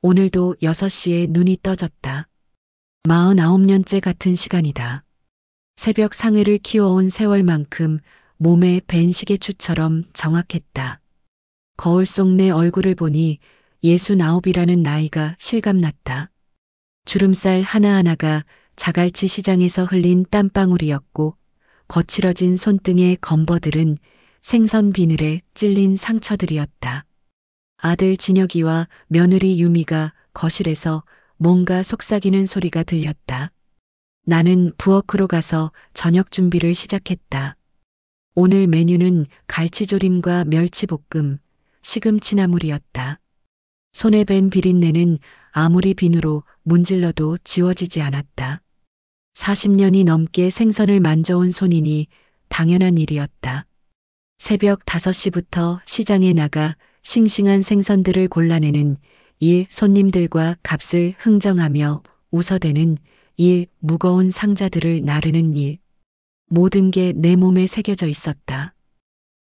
오늘도 6시에 눈이 떠졌다. 49년째 같은 시간이다. 새벽 상회를 키워온 세월만큼 몸에 밴 시계추처럼 정확했다. 거울 속 내 얼굴을 보니 69이라는 나이가 실감났다. 주름살 하나하나가 자갈치 시장에서 흘린 땀방울이었고 거칠어진 손등의 검버들은 생선 비늘에 찔린 상처들이었다. 아들 진혁이와 며느리 유미가 거실에서 뭔가 속삭이는 소리가 들렸다. 나는 부엌으로 가서 저녁 준비를 시작했다. 오늘 메뉴는 갈치조림과 멸치볶음, 시금치나물이었다. 손에 밴 비린내는 아무리 비누로 문질러도 지워지지 않았다. 40년이 넘게 생선을 만져온 손이니 당연한 일이었다. 새벽 5시부터 시장에 나가 싱싱한 생선들을 골라내는 일, 손님들과 값을 흥정하며 웃어대는 일, 무거운 상자들을 나르는 일. 모든 게 내 몸에 새겨져 있었다.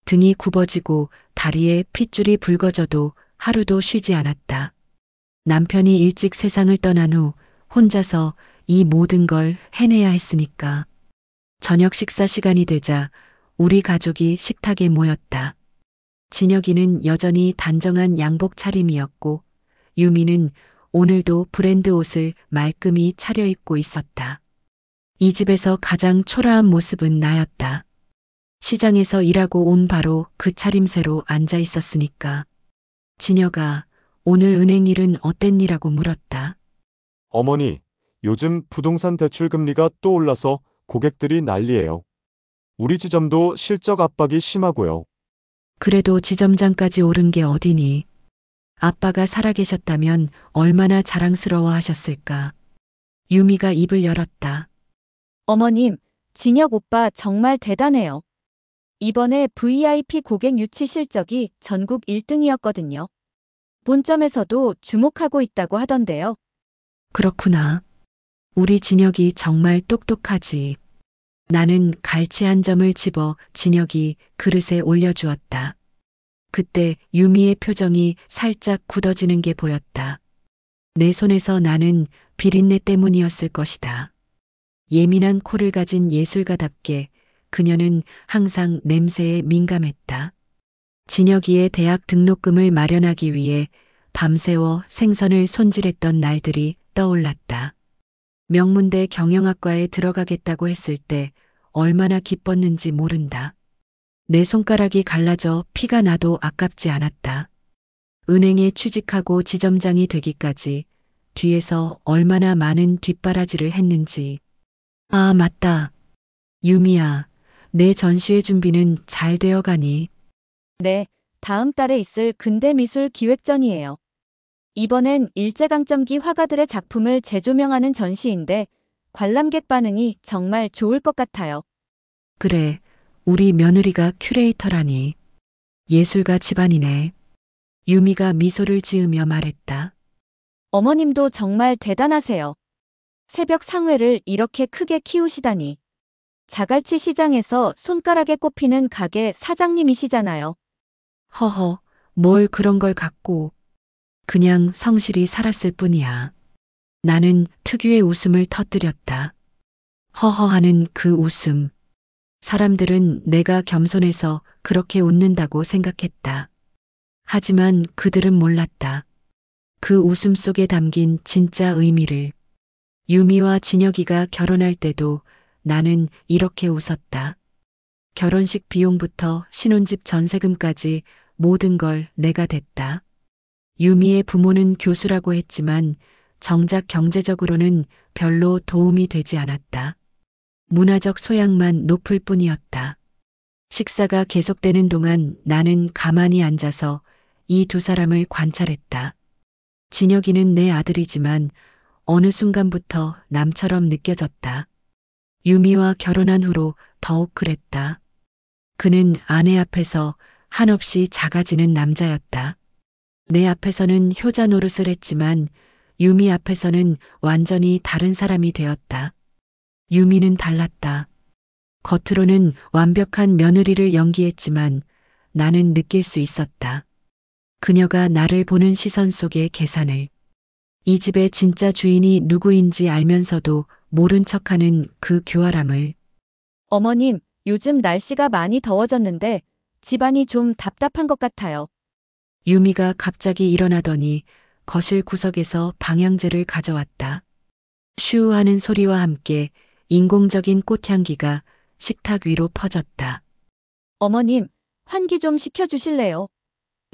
등이 굽어지고 다리에 핏줄이 붉어져도 하루도 쉬지 않았다. 남편이 일찍 세상을 떠난 후 혼자서 이 모든 걸 해내야 했으니까. 저녁 식사 시간이 되자 우리 가족이 식탁에 모였다. 진혁이는 여전히 단정한 양복 차림이었고 유미는 오늘도 브랜드 옷을 말끔히 차려입고 있었다. 이 집에서 가장 초라한 모습은 나였다. 시장에서 일하고 온 바로 그 차림새로 앉아 있었으니까. 진혁아, 오늘 은행 일은 어땠니라고 물었다. 어머니, 요즘 부동산 대출 금리가 또 올라서 고객들이 난리예요. 우리 지점도 실적 압박이 심하고요. 그래도 지점장까지 오른 게 어디니? 아빠가 살아계셨다면 얼마나 자랑스러워 하셨을까. 유미가 입을 열었다. 어머님, 진혁 오빠 정말 대단해요. 이번에 VIP 고객 유치 실적이 전국 1등이었거든요. 본점에서도 주목하고 있다고 하던데요. 그렇구나. 우리 진혁이 정말 똑똑하지. 나는 갈치 한 점을 집어 진혁이 그릇에 올려주었다. 그때 유미의 표정이 살짝 굳어지는 게 보였다. 내 손에서 나는 비린내 때문이었을 것이다. 예민한 코를 가진 예술가답게 그녀는 항상 냄새에 민감했다. 진혁이의 대학 등록금을 마련하기 위해 밤새워 생선을 손질했던 날들이 떠올랐다. 명문대 경영학과에 들어가겠다고 했을 때 얼마나 기뻤는지 모른다. 내 손가락이 갈라져 피가 나도 아깝지 않았다. 은행에 취직하고 지점장이 되기까지 뒤에서 얼마나 많은 뒷바라지를 했는지. 아, 맞다. 유미야, 내 전시회 준비는 잘 되어 가니? 네, 다음 달에 있을 근대미술 기획전이에요. 이번엔 일제강점기 화가들의 작품을 재조명하는 전시인데 관람객 반응이 정말 좋을 것 같아요. 그래, 우리 며느리가 큐레이터라니. 예술가 집안이네. 유미가 미소를 지으며 말했다. 어머님도 정말 대단하세요. 새벽 상회를 이렇게 크게 키우시다니. 자갈치 시장에서 손가락에 꼽히는 가게 사장님이시잖아요. 허허, 뭘 그런 걸 갖고. 그냥 성실히 살았을 뿐이야. 나는 특유의 웃음을 터뜨렸다. 허허하는 그 웃음. 사람들은 내가 겸손해서 그렇게 웃는다고 생각했다. 하지만 그들은 몰랐다. 그 웃음 속에 담긴 진짜 의미를. 유미와 진혁이가 결혼할 때도 나는 이렇게 웃었다. 결혼식 비용부터 신혼집 전세금까지 모든 걸 내가 댔다. 유미의 부모는 교수라고 했지만 정작 경제적으로는 별로 도움이 되지 않았다. 문화적 소양만 높을 뿐이었다. 식사가 계속되는 동안 나는 가만히 앉아서 이 두 사람을 관찰했다. 진혁이는 내 아들이지만 어느 순간부터 남처럼 느껴졌다. 유미와 결혼한 후로 더욱 그랬다. 그는 아내 앞에서 한없이 작아지는 남자였다. 내 앞에서는 효자 노릇을 했지만 유미 앞에서는 완전히 다른 사람이 되었다. 유미는 달랐다. 겉으로는 완벽한 며느리를 연기했지만 나는 느낄 수 있었다. 그녀가 나를 보는 시선 속의 계산을. 이 집의 진짜 주인이 누구인지 알면서도 모른 척하는 그 교활함을. 어머님, 요즘 날씨가 많이 더워졌는데 집안이 좀 답답한 것 같아요. 유미가 갑자기 일어나더니 거실 구석에서 방향제를 가져왔다. 슈 하는 소리와 함께 인공적인 꽃향기가 식탁 위로 퍼졌다. 어머님, 환기 좀 시켜주실래요?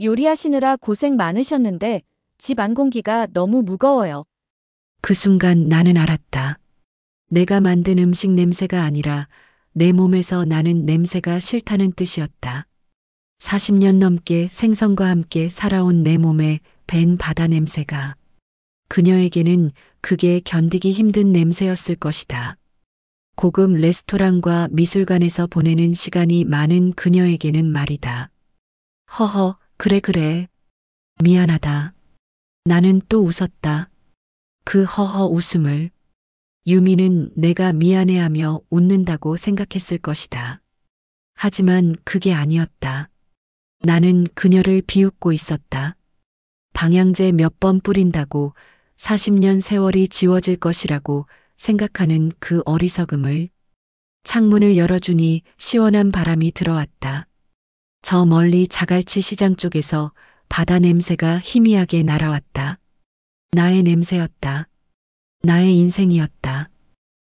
요리하시느라 고생 많으셨는데 집 안 공기가 너무 무거워요. 그 순간 나는 알았다. 내가 만든 음식 냄새가 아니라 내 몸에서 나는 냄새가 싫다는 뜻이었다. 40년 넘게 생선과 함께 살아온 내 몸에 밴 바다 냄새가 그녀에게는 그게 견디기 힘든 냄새였을 것이다. 고급 레스토랑과 미술관에서 보내는 시간이 많은 그녀에게는 말이다. 허허, 그래. 미안하다. 나는 또 웃었다. 그 허허 웃음을 유미는 내가 미안해하며 웃는다고 생각했을 것이다. 하지만 그게 아니었다. 나는 그녀를 비웃고 있었다. 방향제 몇 번 뿌린다고 40년 세월이 지워질 것이라고 생각하는 그 어리석음을. 창문을 열어주니 시원한 바람이 들어왔다. 저 멀리 자갈치 시장 쪽에서 바다 냄새가 희미하게 날아왔다. 나의 냄새였다. 나의 인생이었다.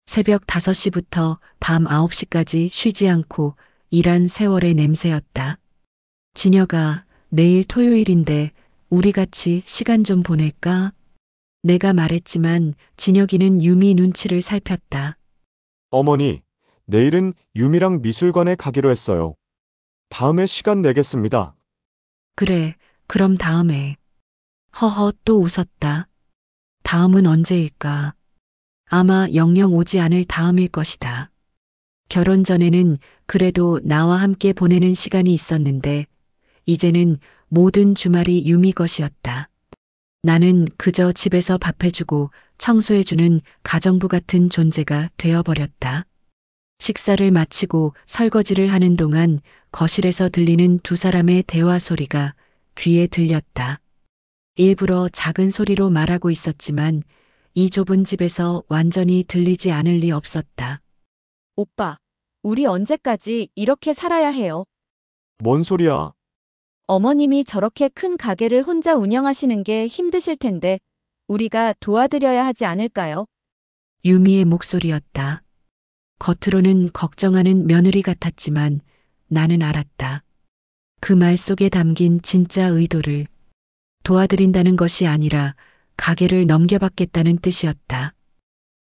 새벽 5시부터 밤 9시까지 쉬지 않고 일한 세월의 냄새였다. 진혁아, 내일 토요일인데 우리 같이 시간 좀 보낼까? 내가 말했지만 진혁이는 유미 눈치를 살폈다. 어머니, 내일은 유미랑 미술관에 가기로 했어요. 다음에 시간 내겠습니다. 그래, 그럼 다음에. 허허 또 웃었다. 다음은 언제일까? 아마 영영 오지 않을 다음일 것이다. 결혼 전에는 그래도 나와 함께 보내는 시간이 있었는데 이제는 모든 주말이 유미 것이었다. 나는 그저 집에서 밥해주고 청소해주는 가정부 같은 존재가 되어버렸다. 식사를 마치고 설거지를 하는 동안 거실에서 들리는 두 사람의 대화 소리가 귀에 들렸다. 일부러 작은 소리로 말하고 있었지만 이 좁은 집에서 완전히 들리지 않을 리 없었다. 오빠, 우리 언제까지 이렇게 살아야 해요? 뭔 소리야? 어머님이 저렇게 큰 가게를 혼자 운영하시는 게 힘드실 텐데 우리가 도와드려야 하지 않을까요? 유미의 목소리였다. 겉으로는 걱정하는 며느리 같았지만 나는 알았다. 그 말 속에 담긴 진짜 의도를. 도와드린다는 것이 아니라 가게를 넘겨받겠다는 뜻이었다.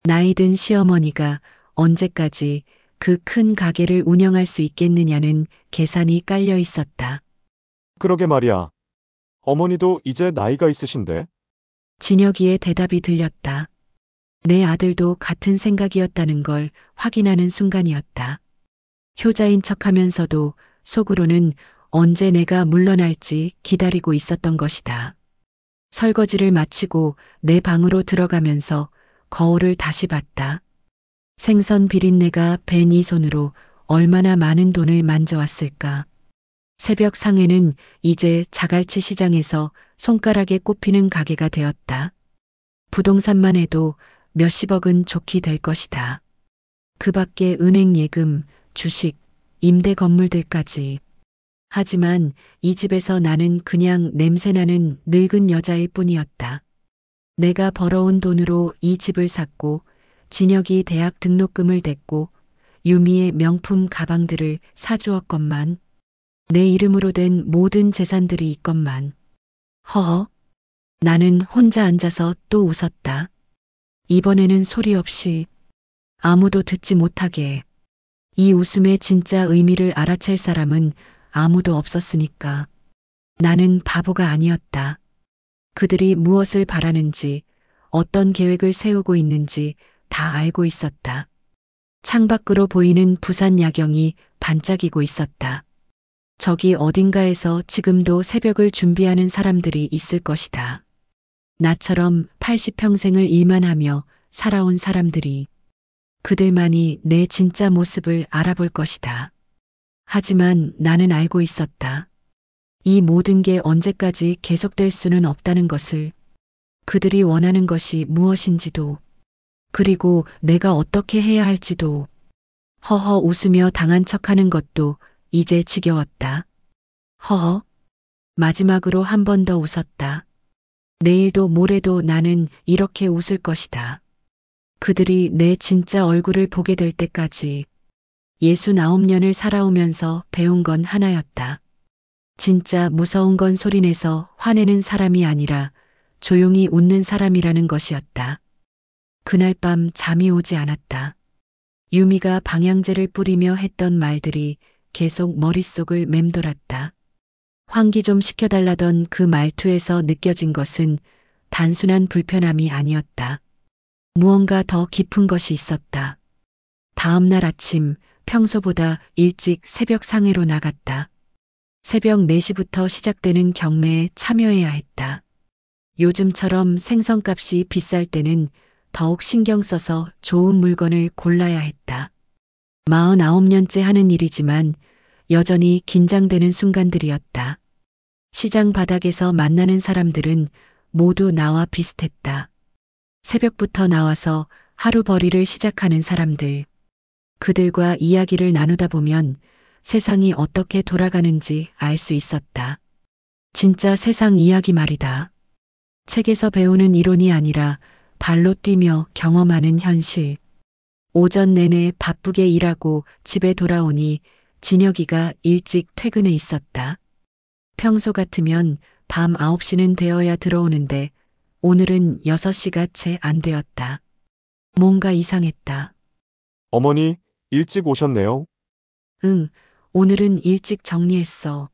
나이 든 시어머니가 언제까지 그 큰 가게를 운영할 수 있겠느냐는 계산이 깔려 있었다. 그러게 말이야. 어머니도 이제 나이가 있으신데? 진혁이의 대답이 들렸다. 내 아들도 같은 생각이었다는 걸 확인하는 순간이었다. 효자인 척하면서도 속으로는 언제 내가 물러날지 기다리고 있었던 것이다. 설거지를 마치고 내 방으로 들어가면서 거울을 다시 봤다. 생선 비린내가 밴 이 손으로 얼마나 많은 돈을 만져왔을까. 새벽 상해는 이제 자갈치 시장에서 손가락에 꼽히는 가게가 되었다. 부동산만 해도 몇십억은 좋게 될 것이다. 그 밖에 은행 예금, 주식, 임대 건물들까지. 하지만 이 집에서 나는 그냥 냄새나는 늙은 여자일 뿐이었다. 내가 벌어온 돈으로 이 집을 샀고 진혁이 대학 등록금을 댔고 유미의 명품 가방들을 사주었건만 내 이름으로 된 모든 재산들이 있건만. 허허. 나는 혼자 앉아서 또 웃었다. 이번에는 소리 없이 아무도 듣지 못하게. 이 웃음의 진짜 의미를 알아챌 사람은 아무도 없었으니까. 나는 바보가 아니었다. 그들이 무엇을 바라는지, 어떤 계획을 세우고 있는지 다 알고 있었다. 창밖으로 보이는 부산 야경이 반짝이고 있었다. 저기 어딘가에서 지금도 새벽을 준비하는 사람들이 있을 것이다. 나처럼 80평생을 일만 하며 살아온 사람들이. 그들만이 내 진짜 모습을 알아볼 것이다. 하지만 나는 알고 있었다. 이 모든 게 언제까지 계속될 수는 없다는 것을. 그들이 원하는 것이 무엇인지도, 그리고 내가 어떻게 해야 할지도, 허허 웃으며 당한 척하는 것도 이제 지겨웠다. 허허. 마지막으로 한 번 더 웃었다. 내일도 모레도 나는 이렇게 웃을 것이다. 그들이 내 진짜 얼굴을 보게 될 때까지. 69년을 살아오면서 배운 건 하나였다. 진짜 무서운 건 소리내서 화내는 사람이 아니라 조용히 웃는 사람이라는 것이었다. 그날 밤 잠이 오지 않았다. 유미가 방향제를 뿌리며 했던 말들이 계속 머릿속을 맴돌았다. 환기 좀 시켜달라던 그 말투에서 느껴진 것은 단순한 불편함이 아니었다. 무언가 더 깊은 것이 있었다. 다음 날 아침 평소보다 일찍 새벽 상회로 나갔다. 새벽 4시부터 시작되는 경매에 참여해야 했다. 요즘처럼 생선값이 비쌀 때는 더욱 신경 써서 좋은 물건을 골라야 했다. 49년째 하는 일이지만 여전히 긴장되는 순간들이었다. 시장 바닥에서 만나는 사람들은 모두 나와 비슷했다. 새벽부터 나와서 하루벌이를 시작하는 사람들. 그들과 이야기를 나누다 보면 세상이 어떻게 돌아가는지 알 수 있었다. 진짜 세상 이야기 말이다. 책에서 배우는 이론이 아니라 발로 뛰며 경험하는 현실. 오전 내내 바쁘게 일하고 집에 돌아오니 진혁이가 일찍 퇴근해 있었다. 평소 같으면 밤 9시는 되어야 들어오는데 오늘은 6시가 채 안 되었다. 뭔가 이상했다. 어머니, 일찍 오셨네요. 응, 오늘은 일찍 정리했어.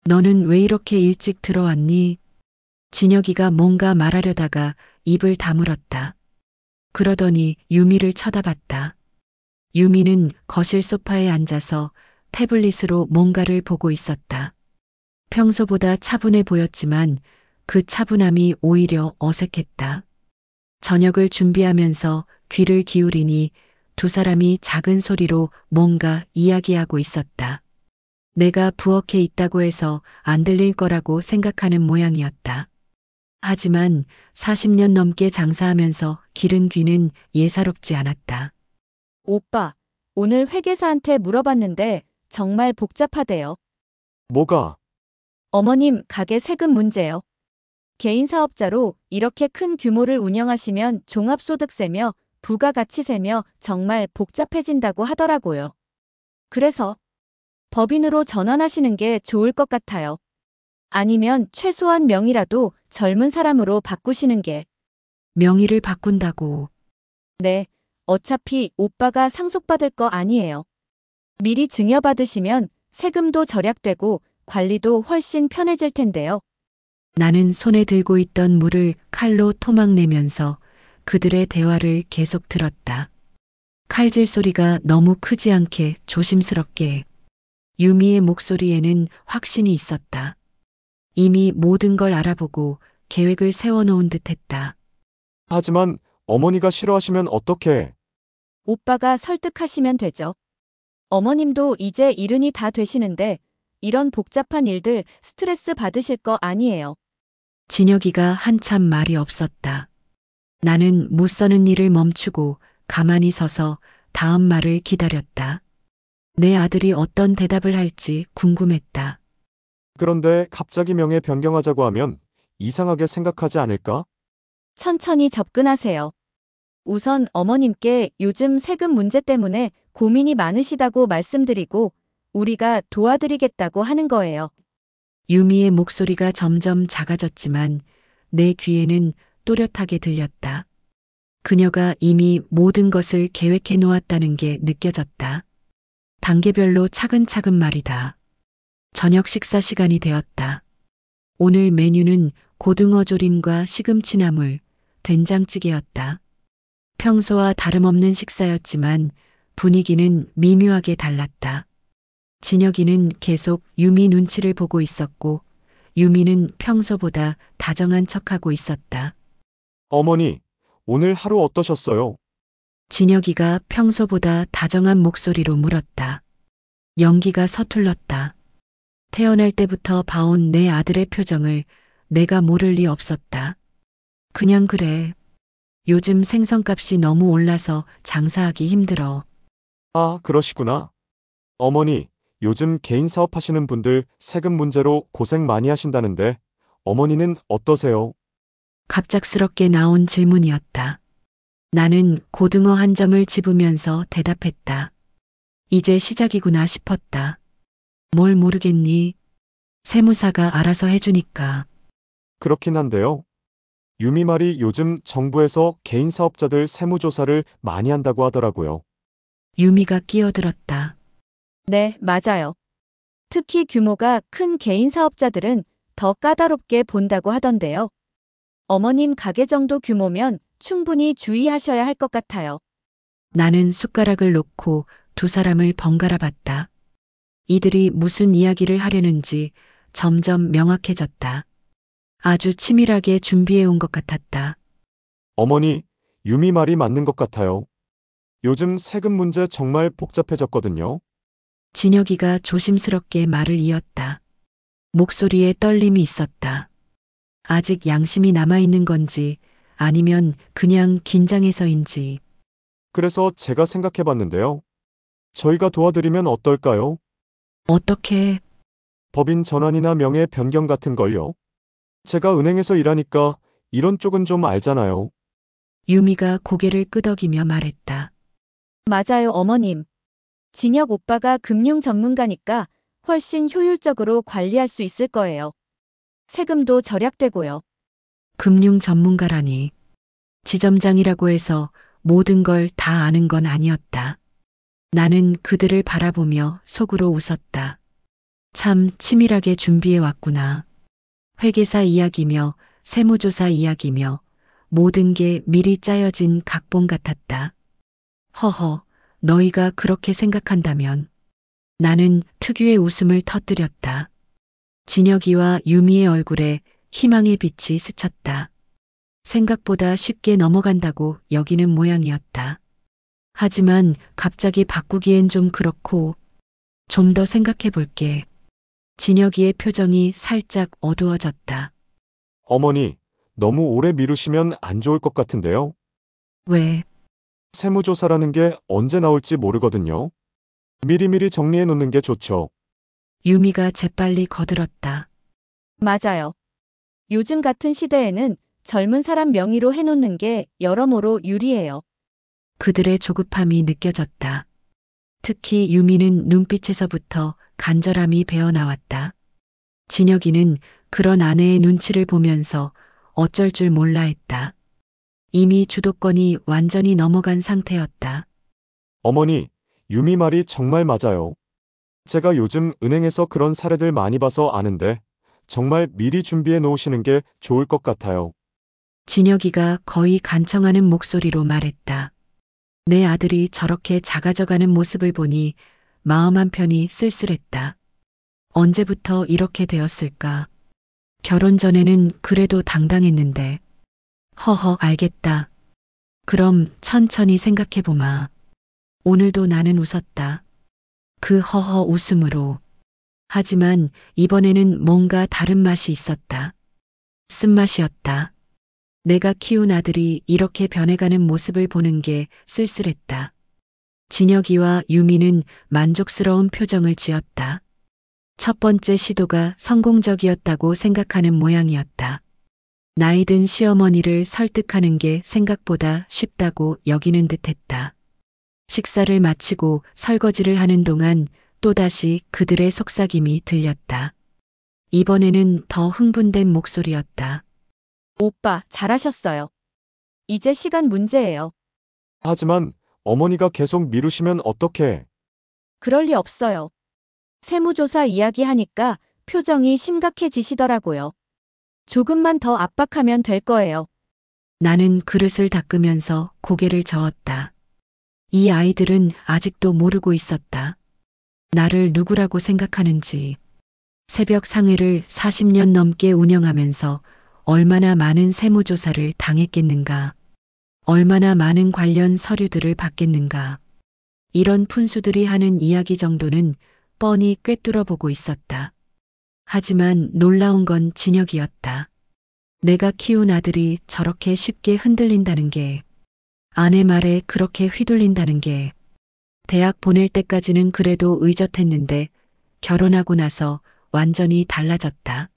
너는 왜 이렇게 일찍 들어왔니? 진혁이가 뭔가 말하려다가 입을 다물었다. 그러더니 유미를 쳐다봤다. 유미는 거실 소파에 앉아서 태블릿으로 뭔가를 보고 있었다. 평소보다 차분해 보였지만 그 차분함이 오히려 어색했다. 저녁을 준비하면서 귀를 기울이니 두 사람이 작은 소리로 뭔가 이야기하고 있었다. 내가 부엌에 있다고 해서 안 들릴 거라고 생각하는 모양이었다. 하지만 40년 넘게 장사하면서 기른 귀는 예사롭지 않았다. 오빠, 오늘 회계사한테 물어봤는데 정말 복잡하대요. 뭐가? 어머님 가게 세금 문제요. 개인 사업자로 이렇게 큰 규모를 운영하시면 종합소득세며 부가가치세며 정말 복잡해진다고 하더라고요. 그래서 법인으로 전환하시는 게 좋을 것 같아요. 아니면 최소한 명의라도 젊은 사람으로 바꾸시는 게. 명의를 바꾼다고. 네, 어차피 오빠가 상속받을 거 아니에요. 미리 증여받으시면 세금도 절약되고 관리도 훨씬 편해질 텐데요. 나는 손에 들고 있던 물을 칼로 토막내면서 그들의 대화를 계속 들었다. 칼질 소리가 너무 크지 않게 조심스럽게. 유미의 목소리에는 확신이 있었다. 이미 모든 걸 알아보고 계획을 세워놓은 듯했다. 하지만 어머니가 싫어하시면 어떡해? 오빠가 설득하시면 되죠. 어머님도 이제 일흔이 다 되시는데 이런 복잡한 일들 스트레스 받으실 거 아니에요. 진혁이가 한참 말이 없었다. 나는 못 서는 일을 멈추고 가만히 서서 다음 말을 기다렸다. 내 아들이 어떤 대답을 할지 궁금했다. 그런데 갑자기 명예 변경하자고 하면 이상하게 생각하지 않을까? 천천히 접근하세요. 우선 어머님께 요즘 세금 문제 때문에 고민이 많으시다고 말씀드리고 우리가 도와드리겠다고 하는 거예요. 유미의 목소리가 점점 작아졌지만 내 귀에는 또렷하게 들렸다. 그녀가 이미 모든 것을 계획해 놓았다는 게 느껴졌다. 단계별로 차근차근 말이다. 저녁 식사 시간이 되었다. 오늘 메뉴는 고등어 조림과 시금치 나물, 된장찌개였다. 평소와 다름없는 식사였지만 분위기는 미묘하게 달랐다. 진혁이는 계속 유미 눈치를 보고 있었고 유미는 평소보다 다정한 척하고 있었다. 어머니, 오늘 하루 어떠셨어요? 진혁이가 평소보다 다정한 목소리로 물었다. 연기가 서툴렀다. 태어날 때부터 봐온 내 아들의 표정을 내가 모를 리 없었다. 그냥 그래. 요즘 생선값이 너무 올라서 장사하기 힘들어. 아, 그러시구나. 어머니, 요즘 개인 사업하시는 분들 세금 문제로 고생 많이 하신다는데 어머니는 어떠세요? 갑작스럽게 나온 질문이었다. 나는 고등어 한 점을 집으면서 대답했다. 이제 시작이구나 싶었다. 뭘 모르겠니? 세무사가 알아서 해주니까. 그렇긴 한데요. 유미 말이 요즘 정부에서 개인 사업자들 세무조사를 많이 한다고 하더라고요. 유미가 끼어들었다. 네, 맞아요. 특히 규모가 큰 개인 사업자들은 더 까다롭게 본다고 하던데요. 어머님 가게 정도 규모면 충분히 주의하셔야 할 것 같아요. 나는 숟가락을 놓고 두 사람을 번갈아 봤다. 이들이 무슨 이야기를 하려는지 점점 명확해졌다. 아주 치밀하게 준비해 온 것 같았다. 어머니, 유미 말이 맞는 것 같아요. 요즘 세금 문제 정말 복잡해졌거든요. 진혁이가 조심스럽게 말을 이었다. 목소리에 떨림이 있었다. 아직 양심이 남아있는 건지 아니면 그냥 긴장해서인지. 그래서 제가 생각해 봤는데요. 저희가 도와드리면 어떨까요? 어떻게 법인 전환이나 명예 변경 같은 걸요. 제가 은행에서 일하니까 이런 쪽은 좀 알잖아요. 유미가 고개를 끄덕이며 말했다. 맞아요, 어머님. 진혁 오빠가 금융 전문가니까 훨씬 효율적으로 관리할 수 있을 거예요. 세금도 절약되고요. 금융 전문가라니. 지점장이라고 해서 모든 걸 다 아는 건 아니었다. 나는 그들을 바라보며 속으로 웃었다. 참 치밀하게 준비해 왔구나. 회계사 이야기며 세무조사 이야기며 모든 게 미리 짜여진 각본 같았다. 허허, 너희가 그렇게 생각한다면. 나는 특유의 웃음을 터뜨렸다. 진혁이와 유미의 얼굴에 희망의 빛이 스쳤다. 생각보다 쉽게 넘어간다고 여기는 모양이었다. 하지만 갑자기 바꾸기엔 좀 그렇고 좀 더 생각해 볼게. 진혁이의 표정이 살짝 어두워졌다. 어머니, 너무 오래 미루시면 안 좋을 것 같은데요. 왜? 세무조사라는 게 언제 나올지 모르거든요. 미리미리 정리해 놓는 게 좋죠. 유미가 재빨리 거들었다. 맞아요. 요즘 같은 시대에는 젊은 사람 명의로 해놓는 게 여러모로 유리해요. 그들의 조급함이 느껴졌다. 특히 유미는 눈빛에서부터 간절함이 배어나왔다. 진혁이는 그런 아내의 눈치를 보면서 어쩔 줄 몰라 했다. 이미 주도권이 완전히 넘어간 상태였다. 어머니, 유미 말이 정말 맞아요. 제가 요즘 은행에서 그런 사례들 많이 봐서 아는데 정말 미리 준비해 놓으시는 게 좋을 것 같아요. 진혁이가 거의 간청하는 목소리로 말했다. 내 아들이 저렇게 작아져가는 모습을 보니 마음 한편이 쓸쓸했다. 언제부터 이렇게 되었을까? 결혼 전에는 그래도 당당했는데. 허허, 알겠다. 그럼 천천히 생각해보마. 오늘도 나는 웃었다. 그 허허 웃음으로. 하지만 이번에는 뭔가 다른 맛이 있었다. 쓴맛이었다. 내가 키운 아들이 이렇게 변해가는 모습을 보는 게 쓸쓸했다. 진혁이와 유미는 만족스러운 표정을 지었다. 첫 번째 시도가 성공적이었다고 생각하는 모양이었다. 나이든 시어머니를 설득하는 게 생각보다 쉽다고 여기는 듯했다. 식사를 마치고 설거지를 하는 동안 또다시 그들의 속삭임이 들렸다. 이번에는 더 흥분된 목소리였다. 오빠, 잘하셨어요. 이제 시간 문제예요. 하지만 어머니가 계속 미루시면 어떡해. 그럴 리 없어요. 세무조사 이야기하니까 표정이 심각해지시더라고요. 조금만 더 압박하면 될 거예요. 나는 그릇을 닦으면서 고개를 저었다. 이 아이들은 아직도 모르고 있었다. 나를 누구라고 생각하는지. 새벽 상회를 40년 넘게 운영하면서 얼마나 많은 세무조사를 당했겠는가. 얼마나 많은 관련 서류들을 받겠는가. 이런 푼수들이 하는 이야기 정도는 뻔히 꿰뚫어 보고 있었다. 하지만 놀라운 건 진혁이었다. 내가 키운 아들이 저렇게 쉽게 흔들린다는 게, 아내 말에 그렇게 휘둘린다는 게, 대학 보낼 때까지는 그래도 의젓했는데 결혼하고 나서 완전히 달라졌다.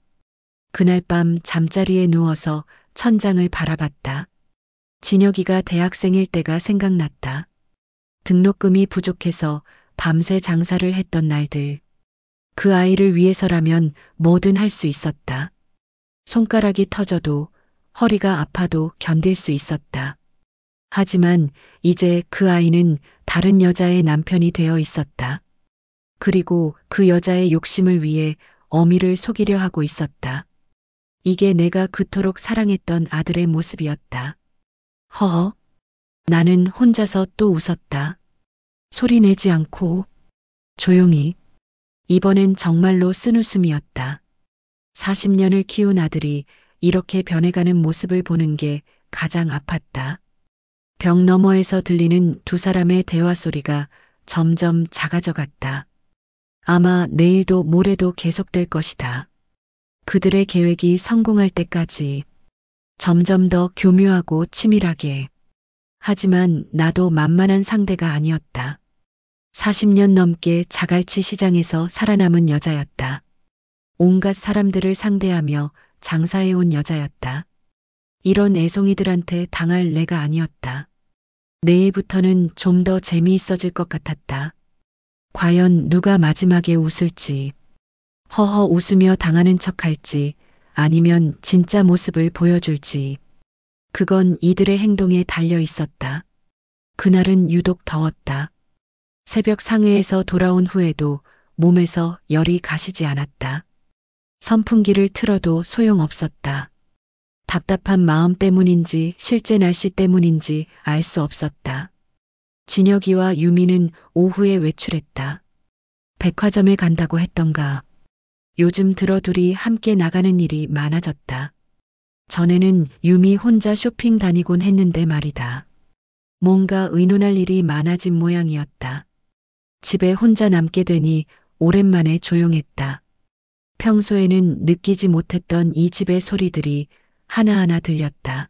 그날 밤 잠자리에 누워서 천장을 바라봤다. 진혁이가 대학생일 때가 생각났다. 등록금이 부족해서 밤새 장사를 했던 날들. 그 아이를 위해서라면 뭐든 할 수 있었다. 손가락이 터져도 허리가 아파도 견딜 수 있었다. 하지만 이제 그 아이는 다른 여자의 남편이 되어 있었다. 그리고 그 여자의 욕심을 위해 어미를 속이려 하고 있었다. 이게 내가 그토록 사랑했던 아들의 모습이었다. 허허. 나는 혼자서 또 웃었다. 소리 내지 않고 조용히. 이번엔 정말로 쓴웃음이었다. 40년을 키운 아들이 이렇게 변해가는 모습을 보는 게 가장 아팠다. 벽 너머에서 들리는 두 사람의 대화 소리가 점점 작아져 갔다. 아마 내일도 모레도 계속될 것이다. 그들의 계획이 성공할 때까지 점점 더 교묘하고 치밀하게. 하지만 나도 만만한 상대가 아니었다. 40년 넘게 자갈치 시장에서 살아남은 여자였다. 온갖 사람들을 상대하며 장사해온 여자였다. 이런 애송이들한테 당할 내가 아니었다. 내일부터는 좀 더 재미있어질 것 같았다. 과연 누가 마지막에 웃을지, 허허 웃으며 당하는 척할지, 아니면 진짜 모습을 보여줄지. 그건 이들의 행동에 달려 있었다. 그날은 유독 더웠다. 새벽 상해에서 돌아온 후에도 몸에서 열이 가시지 않았다. 선풍기를 틀어도 소용없었다. 답답한 마음 때문인지 실제 날씨 때문인지 알 수 없었다. 진혁이와 유미는 오후에 외출했다. 백화점에 간다고 했던가. 요즘 들어 둘이 함께 나가는 일이 많아졌다. 전에는 유미 혼자 쇼핑 다니곤 했는데 말이다. 뭔가 의논할 일이 많아진 모양이었다. 집에 혼자 남게 되니 오랜만에 조용했다. 평소에는 느끼지 못했던 이 집의 소리들이 하나하나 들렸다.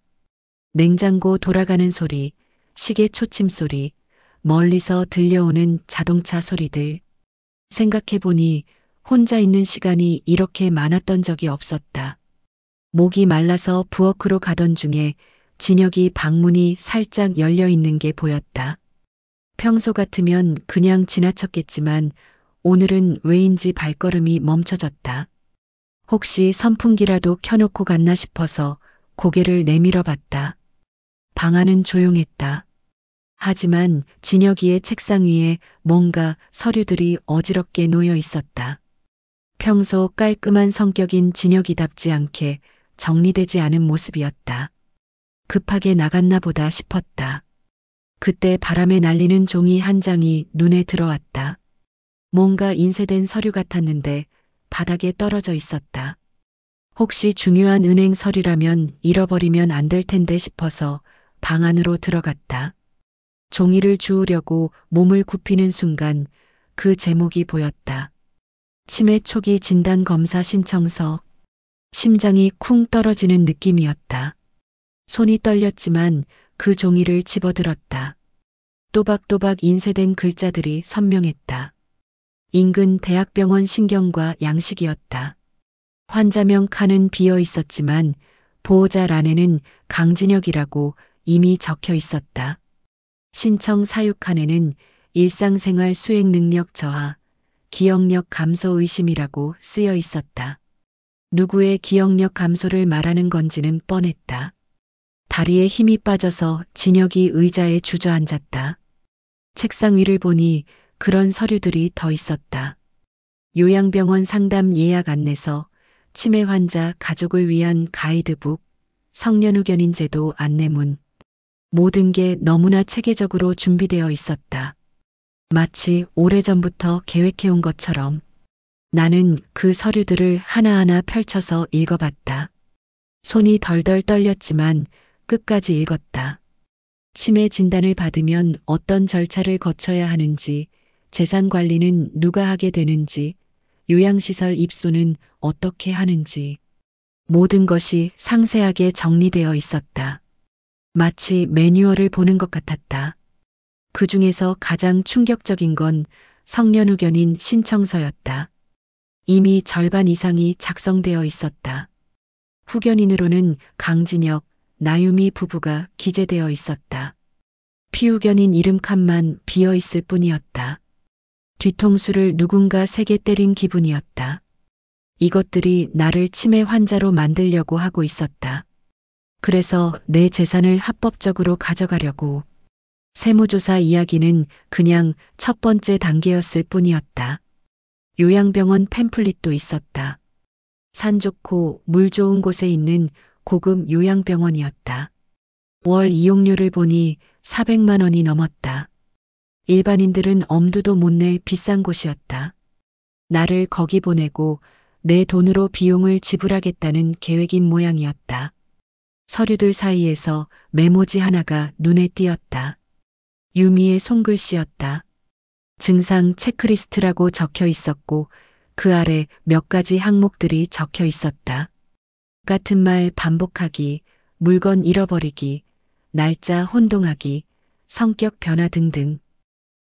냉장고 돌아가는 소리, 시계 초침 소리, 멀리서 들려오는 자동차 소리들. 생각해보니 혼자 있는 시간이 이렇게 많았던 적이 없었다. 목이 말라서 부엌으로 가던 중에 진혁이 방문이 살짝 열려 있는 게 보였다. 평소 같으면 그냥 지나쳤겠지만 오늘은 왜인지 발걸음이 멈춰졌다. 혹시 선풍기라도 켜놓고 갔나 싶어서 고개를 내밀어 봤다. 방 안은 조용했다. 하지만 진혁이의 책상 위에 뭔가 서류들이 어지럽게 놓여 있었다. 평소 깔끔한 성격인 진혁이답지 않게 정리되지 않은 모습이었다. 급하게 나갔나 보다 싶었다. 그때 바람에 날리는 종이 한 장이 눈에 들어왔다. 뭔가 인쇄된 서류 같았는데 바닥에 떨어져 있었다. 혹시 중요한 은행 서류라면 잃어버리면 안 될 텐데 싶어서 방 안으로 들어갔다. 종이를 주우려고 몸을 굽히는 순간 그 제목이 보였다. 치매 초기 진단 검사 신청서. 심장이 쿵 떨어지는 느낌이었다. 손이 떨렸지만 그 종이를 집어들었다. 또박또박 인쇄된 글자들이 선명했다. 인근 대학병원 신경과 양식이었다. 환자명 칸은 비어 있었지만 보호자란에는 강진혁이라고 이미 적혀 있었다. 신청 사유 칸에는 일상생활 수행 능력 저하, 기억력 감소 의심이라고 쓰여 있었다. 누구의 기억력 감소를 말하는 건지는 뻔했다. 다리에 힘이 빠져서 진혁이 의자에 주저앉았다. 책상 위를 보니 그런 서류들이 더 있었다. 요양병원 상담 예약 안내서, 치매 환자 가족을 위한 가이드북, 성년후견인 제도 안내문. 모든 게 너무나 체계적으로 준비되어 있었다. 마치 오래전부터 계획해온 것처럼. 나는 그 서류들을 하나하나 펼쳐서 읽어봤다. 손이 덜덜 떨렸지만 끝까지 읽었다. 치매 진단을 받으면 어떤 절차를 거쳐야 하는지, 재산 관리는 누가 하게 되는지, 요양시설 입소는 어떻게 하는지. 모든 것이 상세하게 정리되어 있었다. 마치 매뉴얼을 보는 것 같았다. 그 중에서 가장 충격적인 건 성년후견인 신청서였다. 이미 절반 이상이 작성되어 있었다. 후견인으로는 강진혁, 나유미 부부가 기재되어 있었다. 피후견인 이름 칸만 비어 있을 뿐이었다. 뒤통수를 누군가 세게 때린 기분이었다. 이것들이 나를 치매 환자로 만들려고 하고 있었다. 그래서 내 재산을 합법적으로 가져가려고. 세무조사 이야기는 그냥 첫 번째 단계였을 뿐이었다. 요양병원 팸플릿도 있었다. 산 좋고 물 좋은 곳에 있는 고급 요양병원이었다. 월 이용료를 보니 400만 원이 넘었다. 일반인들은 엄두도 못 낼 비싼 곳이었다. 나를 거기 보내고 내 돈으로 비용을 지불하겠다는 계획인 모양이었다. 서류들 사이에서 메모지 하나가 눈에 띄었다. 유미의 손글씨였다. 증상 체크리스트라고 적혀 있었고 그 아래 몇 가지 항목들이 적혀 있었다. 같은 말 반복하기, 물건 잃어버리기, 날짜 혼동하기, 성격 변화 등등.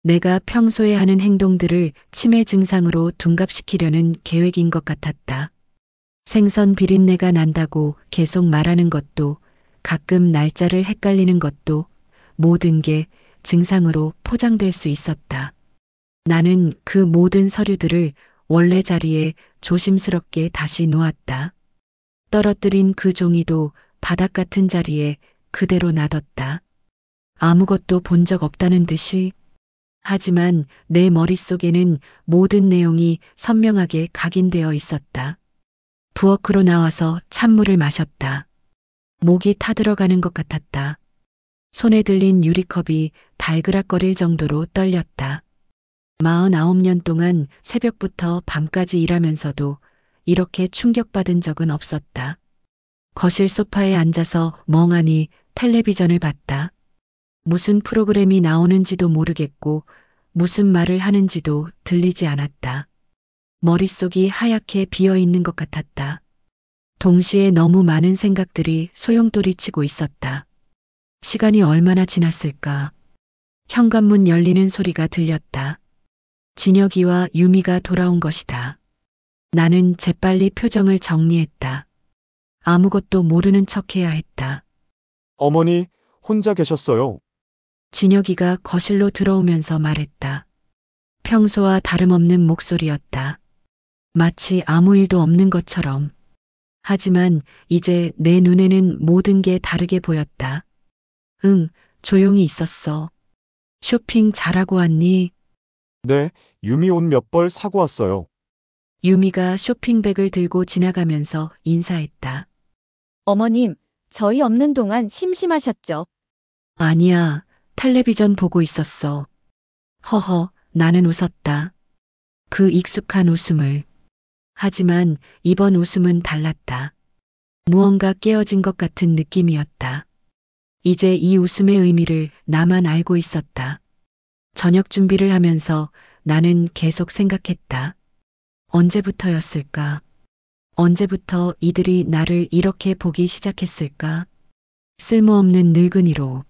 내가 평소에 하는 행동들을 치매 증상으로 둔갑시키려는 계획인 것 같았다. 생선 비린내가 난다고 계속 말하는 것도, 가끔 날짜를 헷갈리는 것도 모든 게 증상으로 포장될 수 있었다. 나는 그 모든 서류들을 원래 자리에 조심스럽게 다시 놓았다. 떨어뜨린 그 종이도 바닥 같은 자리에 그대로 놔뒀다. 아무것도 본 적 없다는 듯이. 하지만 내 머릿속에는 모든 내용이 선명하게 각인되어 있었다. 부엌으로 나와서 찬물을 마셨다. 목이 타들어가는 것 같았다. 손에 들린 유리컵이 달그락거릴 정도로 떨렸다. 49년 동안 새벽부터 밤까지 일하면서도 이렇게 충격받은 적은 없었다. 거실 소파에 앉아서 멍하니 텔레비전을 봤다. 무슨 프로그램이 나오는지도 모르겠고 무슨 말을 하는지도 들리지 않았다. 머릿속이 하얗게 비어 있는 것 같았다. 동시에 너무 많은 생각들이 소용돌이치고 있었다. 시간이 얼마나 지났을까? 현관문 열리는 소리가 들렸다. 진혁이와 유미가 돌아온 것이다. 나는 재빨리 표정을 정리했다. 아무것도 모르는 척해야 했다. 어머니, 혼자 계셨어요. 진혁이가 거실로 들어오면서 말했다. 평소와 다름없는 목소리였다. 마치 아무 일도 없는 것처럼. 하지만 이제 내 눈에는 모든 게 다르게 보였다. 응, 조용히 있었어. 쇼핑 잘하고 왔니? 네, 유미 옷 몇 벌 사고 왔어요. 유미가 쇼핑백을 들고 지나가면서 인사했다. 어머님, 저희 없는 동안 심심하셨죠? 아니야, 텔레비전 보고 있었어. 허허, 나는 웃었다. 그 익숙한 웃음을. 하지만 이번 웃음은 달랐다. 무언가 깨어진 것 같은 느낌이었다. 이제 이 웃음의 의미를 나만 알고 있었다. 저녁 준비를 하면서 나는 계속 생각했다. 언제부터였을까? 언제부터 이들이 나를 이렇게 보기 시작했을까? 쓸모없는 늙은이로.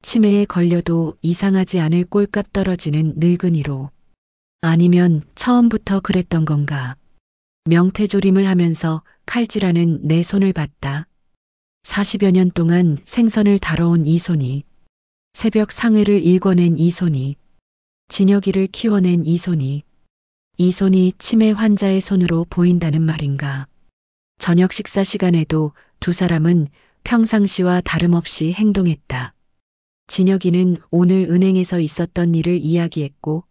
치매에 걸려도 이상하지 않을 꼴값 떨어지는 늙은이로. 아니면 처음부터 그랬던 건가? 명태조림을 하면서 칼질하는 내 손을 봤다. 40여 년 동안 생선을 다뤄온 이 손이, 새벽 상회를 읽어낸 이 손이, 진혁이를 키워낸 이 손이, 이 손이 치매 환자의 손으로 보인다는 말인가. 저녁 식사 시간에도 두 사람은 평상시와 다름없이 행동했다. 진혁이는 오늘 은행에서 있었던 일을 이야기했고,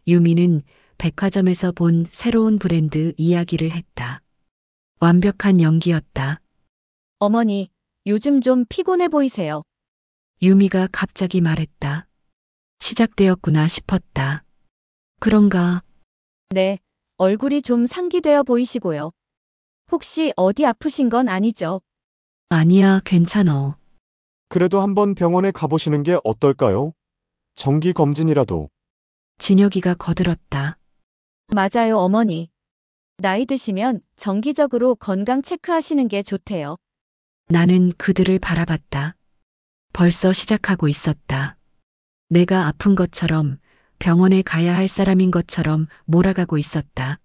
유미는 백화점에서 본 새로운 브랜드 이야기를 했다. 완벽한 연기였다. 어머니, 요즘 좀 피곤해 보이세요. 유미가 갑자기 말했다. 시작되었구나 싶었다. 그런가? 네, 얼굴이 좀 상기되어 보이시고요. 혹시 어디 아프신 건 아니죠? 아니야, 괜찮어. 그래도 한번 병원에 가보시는 게 어떨까요? 정기 검진이라도. 진혁이가 거들었다. 맞아요, 어머니. 나이 드시면 정기적으로 건강 체크하시는 게 좋대요. 나는 그들을 바라봤다. 벌써 시작하고 있었다. 내가 아픈 것처럼 병원에 가야 할 사람인 것처럼 몰아가고 있었다.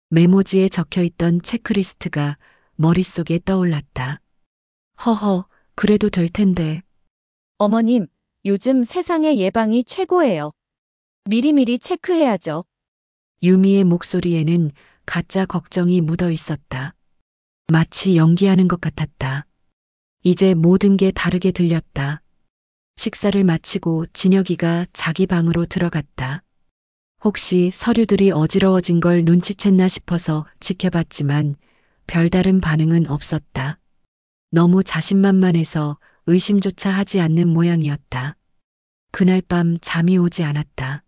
메모지에 적혀 있던 체크리스트가 머릿속에 떠올랐다. 허허, 그래도 될 텐데. 어머님, 요즘 세상의 예방이 최고예요. 미리미리 체크해야죠. 유미의 목소리에는 가짜 걱정이 묻어 있었다. 마치 연기하는 것 같았다. 이제 모든 게 다르게 들렸다. 식사를 마치고 진혁이가 자기 방으로 들어갔다. 혹시 서류들이 어지러워진 걸 눈치챘나 싶어서 지켜봤지만 별다른 반응은 없었다. 너무 자신만만해서 의심조차 하지 않는 모양이었다. 그날 밤 잠이 오지 않았다.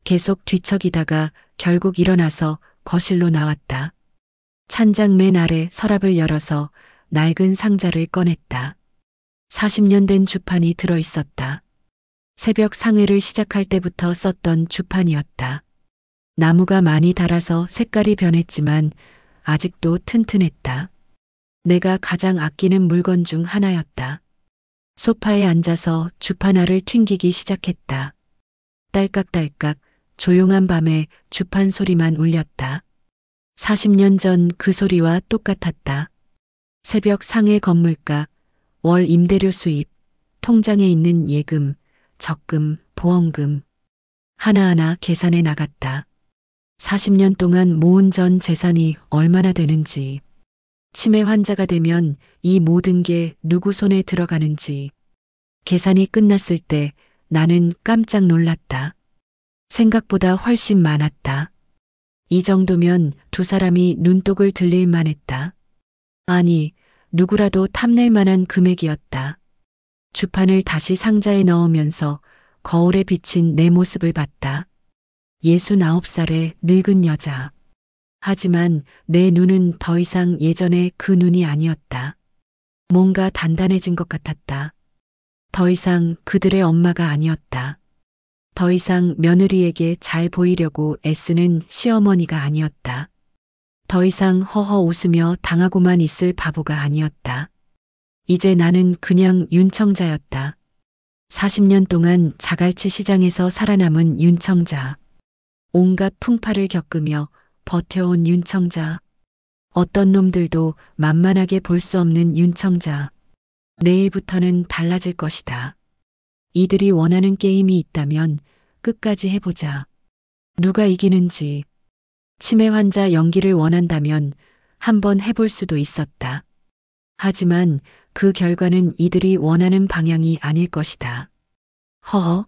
계속 뒤척이다가 결국 일어나서 거실로 나왔다. 찬장 맨 아래 서랍을 열어서 낡은 상자를 꺼냈다. 40년 된 주판이 들어 있었다. 새벽 상회를 시작할 때부터 썼던 주판이었다. 나무가 많이 닳아서 색깔이 변했지만 아직도 튼튼했다. 내가 가장 아끼는 물건 중 하나였다. 소파에 앉아서 주판알을 튕기기 시작했다. 딸깍딸깍 조용한 밤에 주판 소리만 울렸다. 40년 전 그 소리와 똑같았다. 새벽 상해 건물가, 월 임대료 수입, 통장에 있는 예금, 적금, 보험금. 하나하나 계산해 나갔다. 40년 동안 모은 전 재산이 얼마나 되는지, 치매 환자가 되면 이 모든 게 누구 손에 들어가는지. 계산이 끝났을 때 나는 깜짝 놀랐다. 생각보다 훨씬 많았다. 이 정도면 두 사람이 눈독을 들릴 만했다. 아니, 누구라도 탐낼 만한 금액이었다. 주판을 다시 상자에 넣으면서 거울에 비친 내 모습을 봤다. 69살의 늙은 여자. 하지만 내 눈은 더 이상 예전의 그 눈이 아니었다. 뭔가 단단해진 것 같았다. 더 이상 그들의 엄마가 아니었다. 더 이상 며느리에게 잘 보이려고 애쓰는 시어머니가 아니었다. 더 이상 허허 웃으며 당하고만 있을 바보가 아니었다. 이제 나는 그냥 윤청자였다. 40년 동안 자갈치 시장에서 살아남은 윤청자. 온갖 풍파를 겪으며 버텨온 윤청자. 어떤 놈들도 만만하게 볼 수 없는 윤청자. 내일부터는 달라질 것이다. 이들이 원하는 게임이 있다면 끝까지 해보자. 누가 이기는지. 치매 환자 연기를 원한다면 한번 해볼 수도 있었다. 하지만 그 결과는 이들이 원하는 방향이 아닐 것이다. 허허.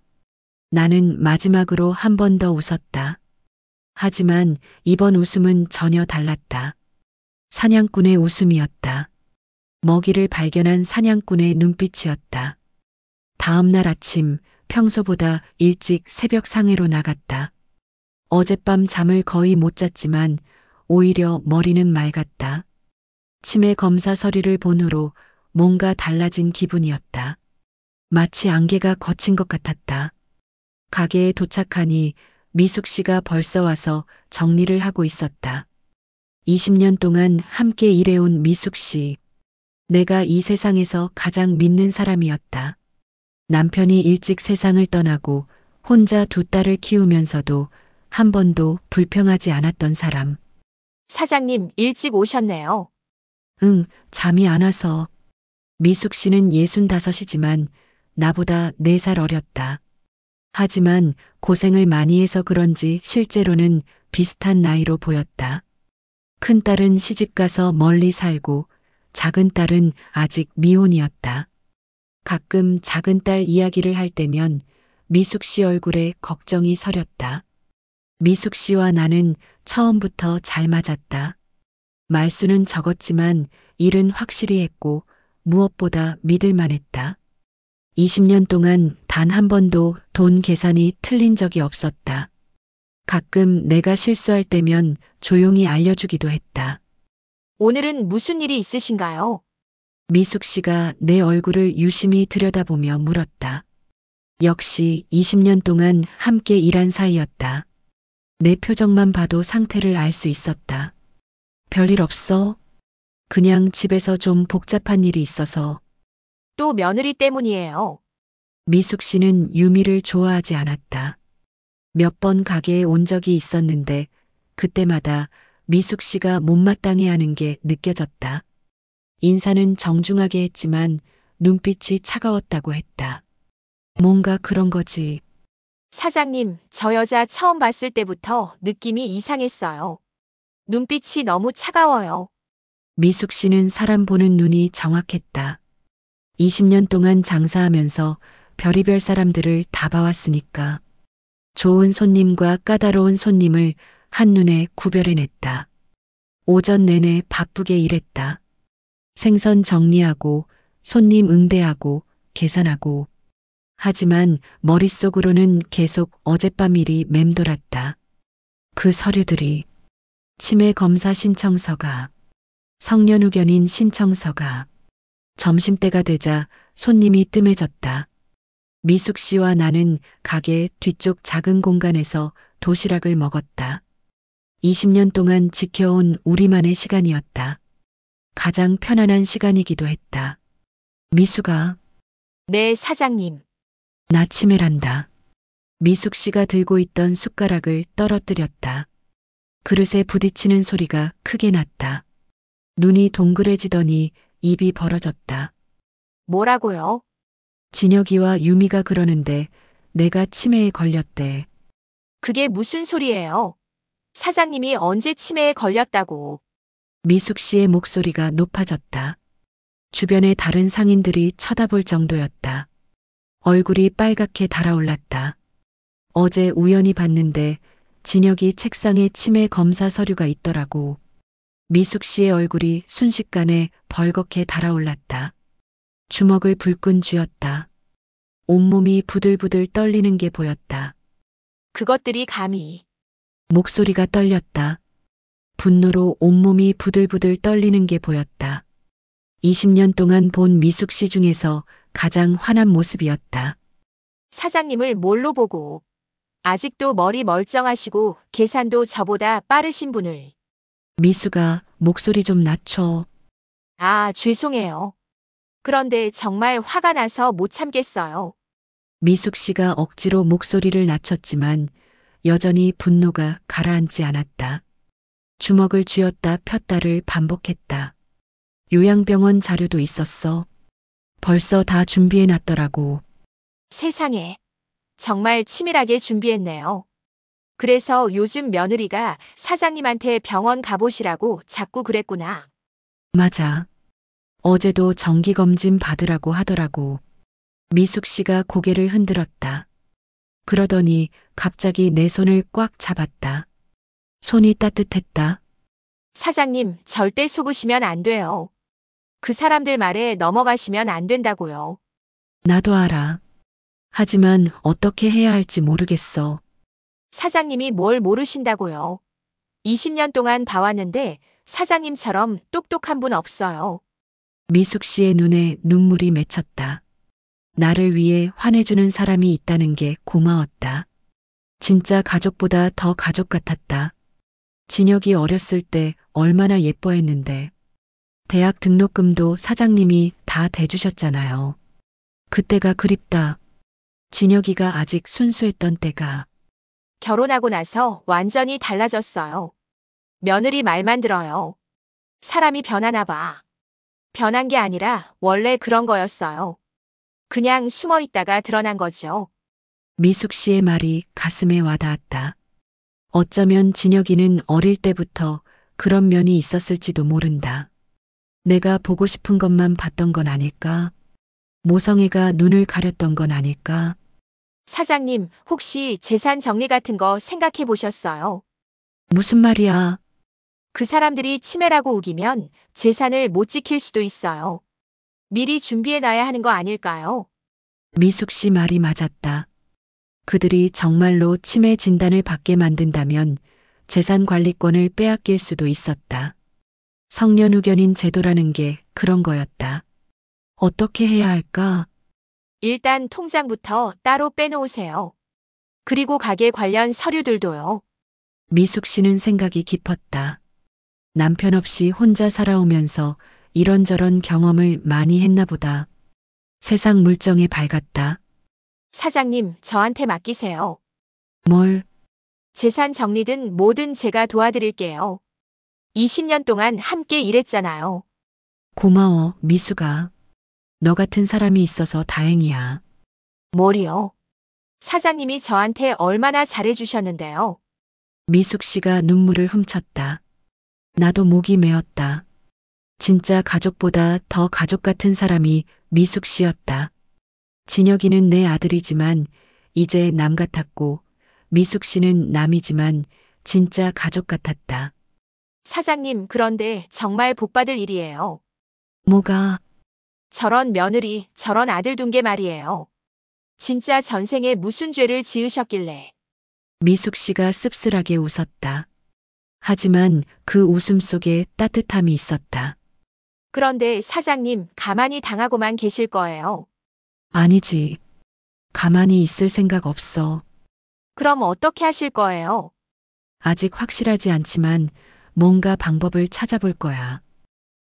나는 마지막으로 한 번 더 웃었다. 하지만 이번 웃음은 전혀 달랐다. 사냥꾼의 웃음이었다. 먹이를 발견한 사냥꾼의 눈빛이었다. 다음 날 아침 평소보다 일찍 새벽 상회로 나갔다. 어젯밤 잠을 거의 못 잤지만 오히려 머리는 맑았다. 치매 검사 서류를 본 후로 뭔가 달라진 기분이었다. 마치 안개가 걷힌 것 같았다. 가게에 도착하니 미숙 씨가 벌써 와서 정리를 하고 있었다. 20년 동안 함께 일해온 미숙 씨. 내가 이 세상에서 가장 믿는 사람이었다. 남편이 일찍 세상을 떠나고 혼자 두 딸을 키우면서도 한 번도 불평하지 않았던 사람. 사장님, 일찍 오셨네요. 응, 잠이 안 와서. 미숙 씨는 65이지만 나보다 4살 어렸다. 하지만 고생을 많이 해서 그런지 실제로는 비슷한 나이로 보였다. 큰딸은 시집가서 멀리 살고 작은 딸은 아직 미혼이었다. 가끔 작은 딸 이야기를 할 때면 미숙 씨 얼굴에 걱정이 서렸다. 미숙 씨와 나는 처음부터 잘 맞았다. 말수는 적었지만 일은 확실히 했고 무엇보다 믿을만했다. 20년 동안 단 한 번도 돈 계산이 틀린 적이 없었다. 가끔 내가 실수할 때면 조용히 알려주기도 했다. 오늘은 무슨 일이 있으신가요? 미숙 씨가 내 얼굴을 유심히 들여다보며 물었다. 역시 20년 동안 함께 일한 사이였다. 내 표정만 봐도 상태를 알 수 있었다. 별일 없어. 그냥 집에서 좀 복잡한 일이 있어서. 또 며느리 때문이에요. 미숙 씨는 유미를 좋아하지 않았다. 몇 번 가게에 온 적이 있었는데 그때마다 미숙 씨가 못마땅해 하는 게 느껴졌다. 인사는 정중하게 했지만 눈빛이 차가웠다고 했다. 뭔가 그런 거지. 사장님, 저 여자 처음 봤을 때부터 느낌이 이상했어요. 눈빛이 너무 차가워요. 미숙 씨는 사람 보는 눈이 정확했다. 20년 동안 장사하면서 별의별 사람들을 다 봐왔으니까. 좋은 손님과 까다로운 손님을 한눈에 구별해냈다. 오전 내내 바쁘게 일했다. 생선 정리하고 손님 응대하고 계산하고. 하지만 머릿속으로는 계속 어젯밤 일이 맴돌았다. 그 서류들이, 치매 검사 신청서가, 성년후견인 신청서가. 점심때가 되자 손님이 뜸해졌다. 미숙 씨와 나는 가게 뒤쪽 작은 공간에서 도시락을 먹었다. 20년 동안 지켜온 우리만의 시간이었다. 가장 편안한 시간이기도 했다. 미숙아, 네, 사장님. 나 치매란다. 미숙 씨가 들고 있던 숟가락을 떨어뜨렸다. 그릇에 부딪히는 소리가 크게 났다. 눈이 동그래지더니 입이 벌어졌다. 뭐라고요? 진혁이와 유미가 그러는데 내가 치매에 걸렸대. 그게 무슨 소리예요? 사장님이 언제 치매에 걸렸다고. 미숙 씨의 목소리가 높아졌다. 주변의 다른 상인들이 쳐다볼 정도였다. 얼굴이 빨갛게 달아올랐다. 어제 우연히 봤는데 진혁이 책상에 치매 검사 서류가 있더라고. 미숙 씨의 얼굴이 순식간에 벌겋게 달아올랐다. 주먹을 불끈 쥐었다. 온몸이 부들부들 떨리는 게 보였다. 그것들이 감히. 목소리가 떨렸다. 분노로 온몸이 부들부들 떨리는 게 보였다. 20년 동안 본 미숙 씨 중에서 가장 화난 모습이었다. 사장님을 뭘로 보고. 아직도 머리 멀쩡하시고 계산도 저보다 빠르신 분을. 미숙아, 목소리 좀 낮춰. 아, 죄송해요. 그런데 정말 화가 나서 못 참겠어요. 미숙 씨가 억지로 목소리를 낮췄지만 여전히 분노가 가라앉지 않았다. 주먹을 쥐었다 폈다를 반복했다. 요양병원 자료도 있었어. 벌써 다 준비해 놨더라고. 세상에. 정말 치밀하게 준비했네요. 그래서 요즘 며느리가 사장님한테 병원 가보시라고 자꾸 그랬구나. 맞아. 어제도 정기검진 받으라고 하더라고. 미숙 씨가 고개를 흔들었다. 그러더니 갑자기 내 손을 꽉 잡았다. 손이 따뜻했다. 사장님, 절대 속으시면 안 돼요. 그 사람들 말에 넘어가시면 안 된다고요. 나도 알아. 하지만 어떻게 해야 할지 모르겠어. 사장님이 뭘 모르신다고요. 20년 동안 봐왔는데 사장님처럼 똑똑한 분 없어요. 미숙 씨의 눈에 눈물이 맺혔다. 나를 위해 화내주는 사람이 있다는 게 고마웠다. 진짜 가족보다 더 가족 같았다. 진혁이 어렸을 때 얼마나 예뻐했는데. 대학 등록금도 사장님이 다 대주셨잖아요. 그때가 그립다. 진혁이가 아직 순수했던 때가. 결혼하고 나서 완전히 달라졌어요. 며느리 말만 들어요. 사람이 변하나 봐. 변한 게 아니라 원래 그런 거였어요. 그냥 숨어 있다가 드러난 거죠. 미숙 씨의 말이 가슴에 와닿았다. 어쩌면 진혁이는 어릴 때부터 그런 면이 있었을지도 모른다. 내가 보고 싶은 것만 봤던 건 아닐까? 모성애가 눈을 가렸던 건 아닐까? 사장님, 혹시 재산 정리 같은 거 생각해 보셨어요? 무슨 말이야? 그 사람들이 치매라고 우기면 재산을 못 지킬 수도 있어요. 미리 준비해 놔야 하는 거 아닐까요? 미숙 씨 말이 맞았다. 그들이 정말로 치매 진단을 받게 만든다면 재산 관리권을 빼앗길 수도 있었다. 성년후견인 제도라는 게 그런 거였다. 어떻게 해야 할까? 일단 통장부터 따로 빼놓으세요. 그리고 가게 관련 서류들도요. 미숙 씨는 생각이 깊었다. 남편 없이 혼자 살아오면서 이런저런 경험을 많이 했나 보다. 세상 물정에 밝았다. 사장님, 저한테 맡기세요. 뭘, 재산 정리든 뭐든 제가 도와드릴게요. 20년 동안 함께 일했잖아요. 고마워, 미수가. 너 같은 사람이 있어서 다행이야. 뭘요? 사장님이 저한테 얼마나 잘해주셨는데요. 미숙 씨가 눈물을 훔쳤다. 나도 목이 메었다. 진짜 가족보다 더 가족 같은 사람이 미숙 씨였다. 진혁이는 내 아들이지만 이제 남 같았고 미숙 씨는 남이지만 진짜 가족 같았다. 사장님, 그런데 정말 복받을 일이에요. 뭐가, 저런 며느리, 저런 아들 둔 게 말이에요. 진짜 전생에 무슨 죄를 지으셨길래. 미숙 씨가 씁쓸하게 웃었다. 하지만 그 웃음 속에 따뜻함이 있었다. 그런데 사장님, 가만히 당하고만 계실 거예요. 아니지. 가만히 있을 생각 없어. 그럼 어떻게 하실 거예요? 아직 확실하지 않지만 뭔가 방법을 찾아볼 거야.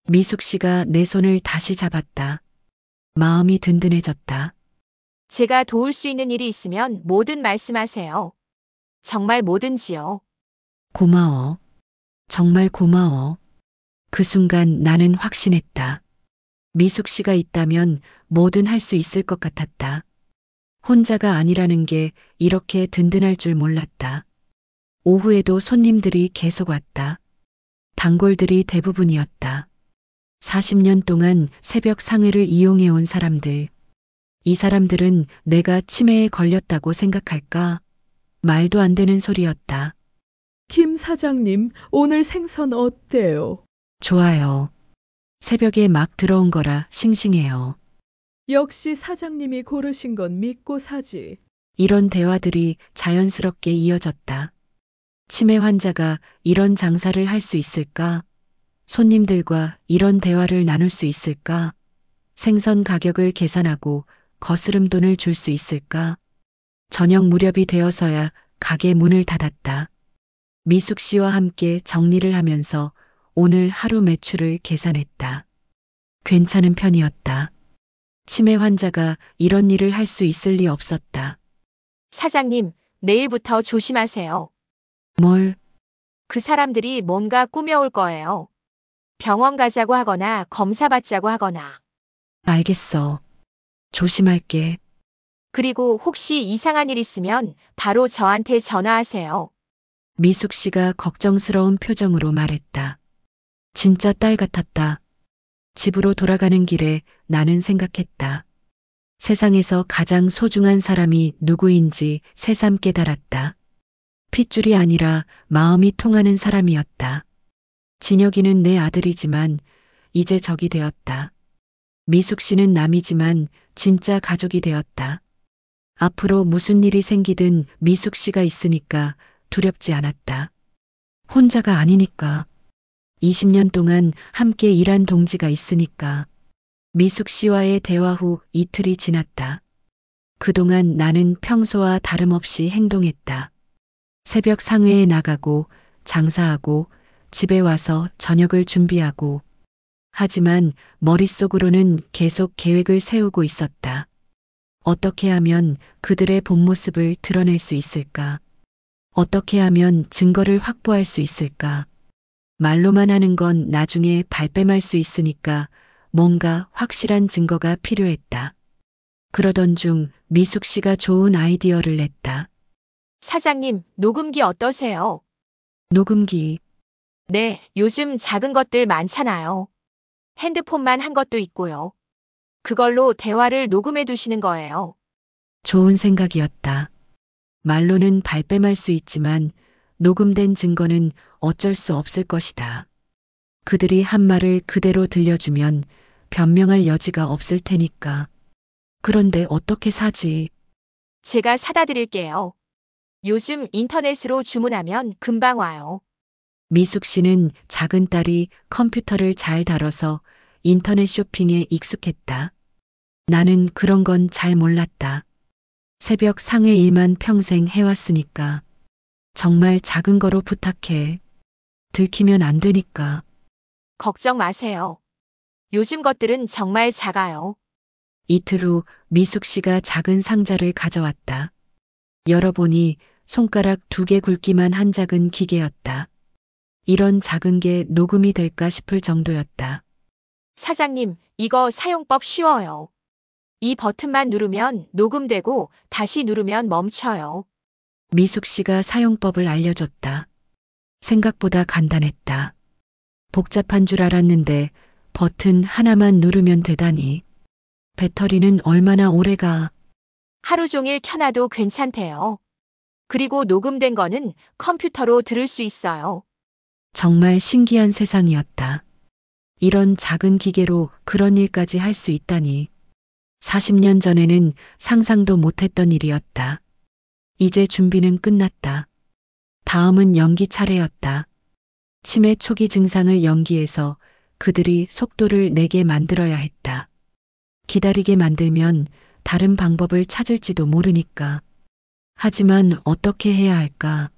미숙 씨가 내 손을 다시 잡았다. 마음이 든든해졌다. 제가 도울 수 있는 일이 있으면 뭐든 말씀하세요. 정말 뭐든지요. 고마워. 정말 고마워. 그 순간 나는 확신했다. 미숙 씨가 있다면 뭐든 할 수 있을 것 같았다. 혼자가 아니라는 게 이렇게 든든할 줄 몰랐다. 오후에도 손님들이 계속 왔다. 단골들이 대부분이었다. 40년 동안 새벽 상회를 이용해온 사람들. 이 사람들은 내가 치매에 걸렸다고 생각할까? 말도 안 되는 소리였다. 김 사장님, 오늘 생선 어때요? 좋아요. 새벽에 막 들어온 거라 싱싱해요. 역시 사장님이 고르신 건 믿고 사지. 이런 대화들이 자연스럽게 이어졌다. 치매 환자가 이런 장사를 할 수 있을까? 손님들과 이런 대화를 나눌 수 있을까? 생선 가격을 계산하고 거스름 돈을 줄 수 있을까? 저녁 무렵이 되어서야 가게 문을 닫았다. 미숙 씨와 함께 정리를 하면서 오늘 하루 매출을 계산했다. 괜찮은 편이었다. 치매 환자가 이런 일을 할 수 있을 리 없었다. 사장님, 내일부터 조심하세요. 뭘, 그 사람들이 뭔가 꾸며올 거예요. 병원 가자고 하거나 검사 받자고 하거나. 알겠어. 조심할게. 그리고 혹시 이상한 일 있으면 바로 저한테 전화하세요. 미숙 씨가 걱정스러운 표정으로 말했다. 진짜 딸 같았다. 집으로 돌아가는 길에 나는 생각했다. 세상에서 가장 소중한 사람이 누구인지 새삼 깨달았다. 핏줄이 아니라 마음이 통하는 사람이었다. 진혁이는 내 아들이지만 이제 적이 되었다. 미숙 씨는 남이지만 진짜 가족이 되었다. 앞으로 무슨 일이 생기든 미숙 씨가 있으니까 두렵지 않았다. 혼자가 아니니까. 20년 동안 함께 일한 동지가 있으니까. 미숙 씨와의 대화 후 이틀이 지났다. 그동안 나는 평소와 다름없이 행동했다. 새벽 상회에 나가고 장사하고 집에 와서 저녁을 준비하고. 하지만 머릿속으로는 계속 계획을 세우고 있었다. 어떻게 하면 그들의 본 모습을 드러낼 수 있을까? 어떻게 하면 증거를 확보할 수 있을까? 말로만 하는 건 나중에 발뺌할 수 있으니까 뭔가 확실한 증거가 필요했다. 그러던 중 미숙 씨가 좋은 아이디어를 냈다. 사장님, 녹음기 어떠세요? 녹음기, 네, 요즘 작은 것들 많잖아요. 핸드폰만 한 것도 있고요. 그걸로 대화를 녹음해 두시는 거예요. 좋은 생각이었다. 말로는 발뺌할 수 있지만 녹음된 증거는 어쩔 수 없을 것이다. 그들이 한 말을 그대로 들려주면 변명할 여지가 없을 테니까. 그런데 어떻게 사지? 제가 사다 드릴게요. 요즘 인터넷으로 주문하면 금방 와요. 미숙 씨는 작은 딸이 컴퓨터를 잘 다뤄서 인터넷 쇼핑에 익숙했다. 나는 그런 건 잘 몰랐다. 새벽 상해 일만 평생 해왔으니까. 정말 작은 거로 부탁해. 들키면 안 되니까. 걱정 마세요. 요즘 것들은 정말 작아요. 이틀 후 미숙 씨가 작은 상자를 가져왔다. 열어보니 손가락 2개 굵기만 한 작은 기계였다. 이런 작은 게 녹음이 될까 싶을 정도였다. 사장님, 이거 사용법 쉬워요. 이 버튼만 누르면 녹음되고 다시 누르면 멈춰요. 미숙 씨가 사용법을 알려줬다. 생각보다 간단했다. 복잡한 줄 알았는데 버튼 하나만 누르면 되다니. 배터리는 얼마나 오래가. 하루 종일 켜놔도 괜찮대요. 그리고 녹음된 거는 컴퓨터로 들을 수 있어요. 정말 신기한 세상이었다. 이런 작은 기계로 그런 일까지 할 수 있다니. 40년 전에는 상상도 못했던 일이었다. 이제 준비는 끝났다. 다음은 연기 차례였다. 치매 초기 증상을 연기해서 그들이 속도를 내게 만들어야 했다. 기다리게 만들면 다른 방법을 찾을지도 모르니까. 하지만 어떻게 해야 할까?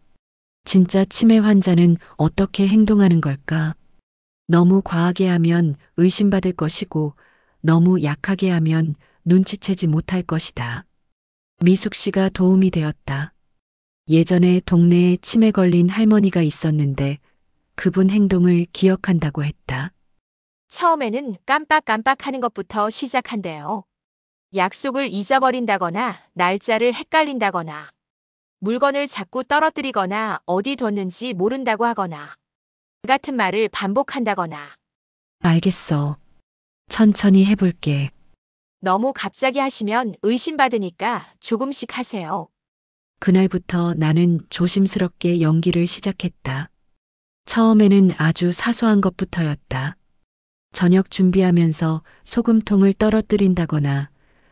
진짜 치매 환자는 어떻게 행동하는 걸까? 너무 과하게 하면 의심받을 것이고 너무 약하게 하면 눈치채지 못할 것이다. 미숙 씨가 도움이 되었다. 예전에 동네에 치매 걸린 할머니가 있었는데 그분 행동을 기억한다고 했다. 처음에는 깜빡깜빡 하는 것부터 시작한대요. 약속을 잊어버린다거나 날짜를 헷갈린다거나 물건을 자꾸 떨어뜨리거나 어디 뒀는지 모른다고 하거나 같은 말을 반복한다거나 알겠어. 천천히 해볼게. 너무 갑자기 하시면 의심받으니까 조금씩 하세요. 그날부터 나는 조심스럽게 연기를 시작했다. 처음에는 아주 사소한 것부터였다. 저녁 준비하면서 소금통을 떨어뜨린다거나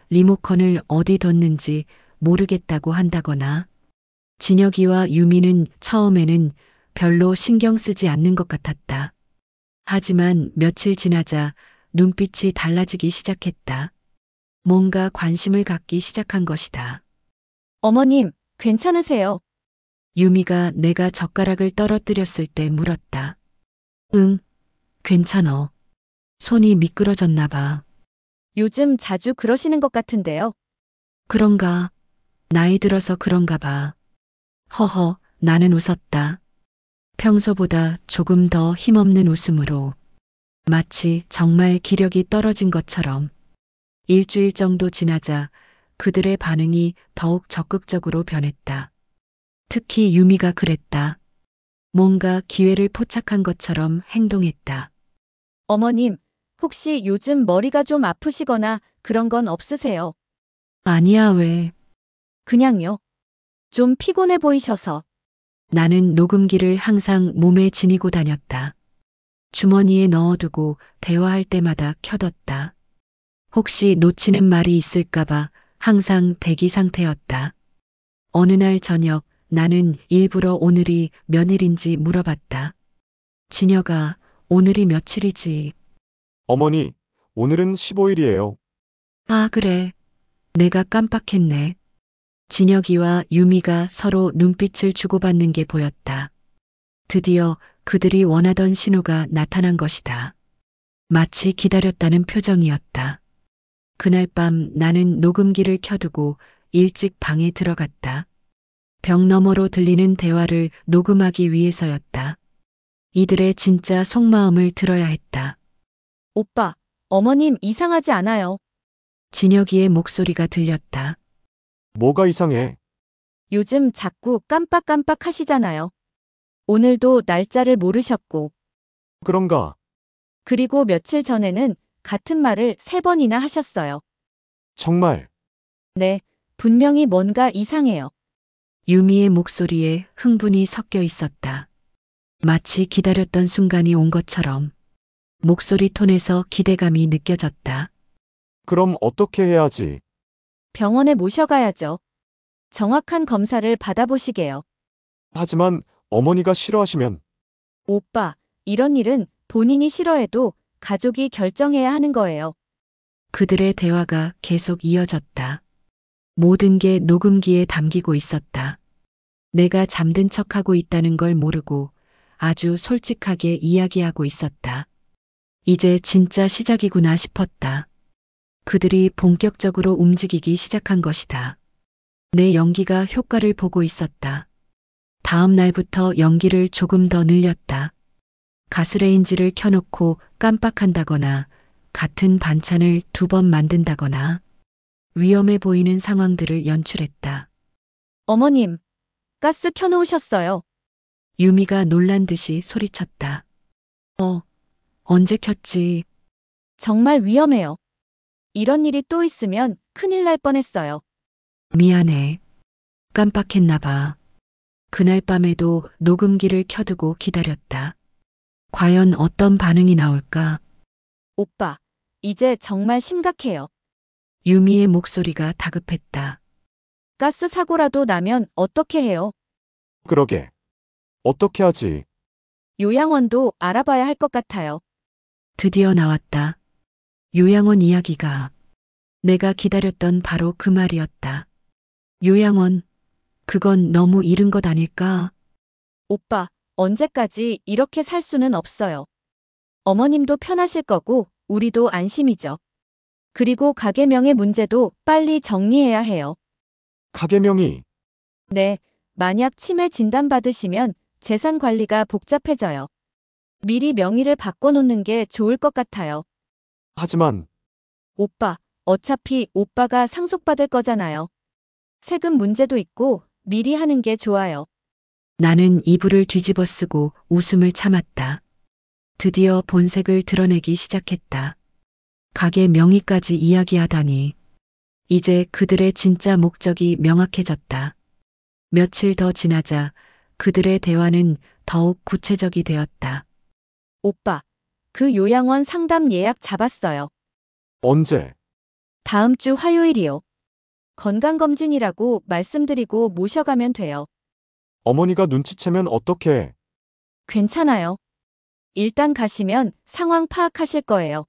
리모컨을 어디 뒀는지 모르겠다고 한다거나. 진혁이와 유미는 처음에는 별로 신경 쓰지 않는 것 같았다. 하지만 며칠 지나자 눈빛이 달라지기 시작했다. 뭔가 관심을 갖기 시작한 것이다. 어머님, 괜찮으세요? 유미가 내가 젓가락을 떨어뜨렸을 때 물었다. 응, 괜찮어. 손이 미끄러졌나 봐. 요즘 자주 그러시는 것 같은데요. 그런가? 나이 들어서 그런가 봐. 허허, 나는 웃었다. 평소보다 조금 더 힘없는 웃음으로. 마치 정말 기력이 떨어진 것처럼. 일주일 정도 지나자 그들의 반응이 더욱 적극적으로 변했다. 특히 유미가 그랬다. 뭔가 기회를 포착한 것처럼 행동했다. 어머님, 혹시 요즘 머리가 좀 아프시거나 그런 건 없으세요? 아니야, 왜? 그냥요. 좀 피곤해 보이셔서. 나는 녹음기를 항상 몸에 지니고 다녔다. 주머니에 넣어두고 대화할 때마다 켜뒀다. 혹시 놓치는 말이 있을까봐 항상 대기 상태였다. 어느 날 저녁 나는 일부러 오늘이 며칠인지 물어봤다. 진혁아, 오늘이 며칠이지? 어머니, 오늘은 15일이에요. 아, 그래. 내가 깜빡했네. 진혁이와 유미가 서로 눈빛을 주고받는 게 보였다. 드디어 그들이 원하던 신호가 나타난 것이다. 마치 기다렸다는 표정이었다. 그날 밤 나는 녹음기를 켜두고 일찍 방에 들어갔다. 벽 너머로 들리는 대화를 녹음하기 위해서였다. 이들의 진짜 속마음을 들어야 했다. 오빠, 어머님 이상하지 않아요. 진혁이의 목소리가 들렸다. 뭐가 이상해? 요즘 자꾸 깜빡깜빡 하시잖아요. 오늘도 날짜를 모르셨고, 그런가? 그리고 며칠 전에는 같은 말을 3번이나 하셨어요. 정말. 네, 분명히 뭔가 이상해요. 유미의 목소리에 흥분이 섞여 있었다. 마치 기다렸던 순간이 온 것처럼 목소리 톤에서 기대감이 느껴졌다. 그럼 어떻게 해야지? 병원에 모셔가야죠. 정확한 검사를 받아보시게요. 하지만 어머니가 싫어하시면 오빠, 이런 일은 본인이 싫어해도 가족이 결정해야 하는 거예요. 그들의 대화가 계속 이어졌다. 모든 게 녹음기에 담기고 있었다. 내가 잠든 척하고 있다는 걸 모르고 아주 솔직하게 이야기하고 있었다. 이제 진짜 시작이구나 싶었다. 그들이 본격적으로 움직이기 시작한 것이다. 내 연기가 효과를 보고 있었다. 다음 날부터 연기를 조금 더 늘렸다. 가스레인지를 켜놓고 깜빡한다거나 같은 반찬을 2번 만든다거나 위험해 보이는 상황들을 연출했다. 어머님, 가스 켜놓으셨어요. 유미가 놀란 듯이 소리쳤다. 언제 켰지? 정말 위험해요. 이런 일이 또 있으면 큰일 날 뻔했어요. 미안해. 깜빡했나 봐. 그날 밤에도 녹음기를 켜두고 기다렸다. 과연 어떤 반응이 나올까? 오빠, 이제 정말 심각해요. 유미의 목소리가 다급했다. 가스 사고라도 나면 어떻게 해요? 그러게. 어떻게 하지? 요양원도 알아봐야 할 것 같아요. 드디어 나왔다. 요양원 이야기가. 내가 기다렸던 바로 그 말이었다. 요양원, 그건 너무 이른 것 아닐까? 오빠, 언제까지 이렇게 살 수는 없어요. 어머님도 편하실 거고, 우리도 안심이죠. 그리고 가게 명의 문제도 빨리 정리해야 해요. 가게명이 네, 만약 치매 진단 받으시면 재산 관리가 복잡해져요. 미리 명의를 바꿔놓는 게 좋을 것 같아요. 하지만 오빠, 어차피 오빠가 상속받을 거잖아요. 세금 문제도 있고 미리 하는 게 좋아요. 나는 이불을 뒤집어 쓰고 웃음을 참았다. 드디어 본색을 드러내기 시작했다. 가게 명의까지 이야기하다니. 이제 그들의 진짜 목적이 명확해졌다. 며칠 더 지나자 그들의 대화는 더욱 구체적이 되었다. 오빠, 그 요양원 상담 예약 잡았어요. 언제? 다음 주 화요일이요. 건강검진이라고 말씀드리고 모셔가면 돼요. 어머니가 눈치채면 어떡해? 괜찮아요. 일단 가시면 상황 파악하실 거예요.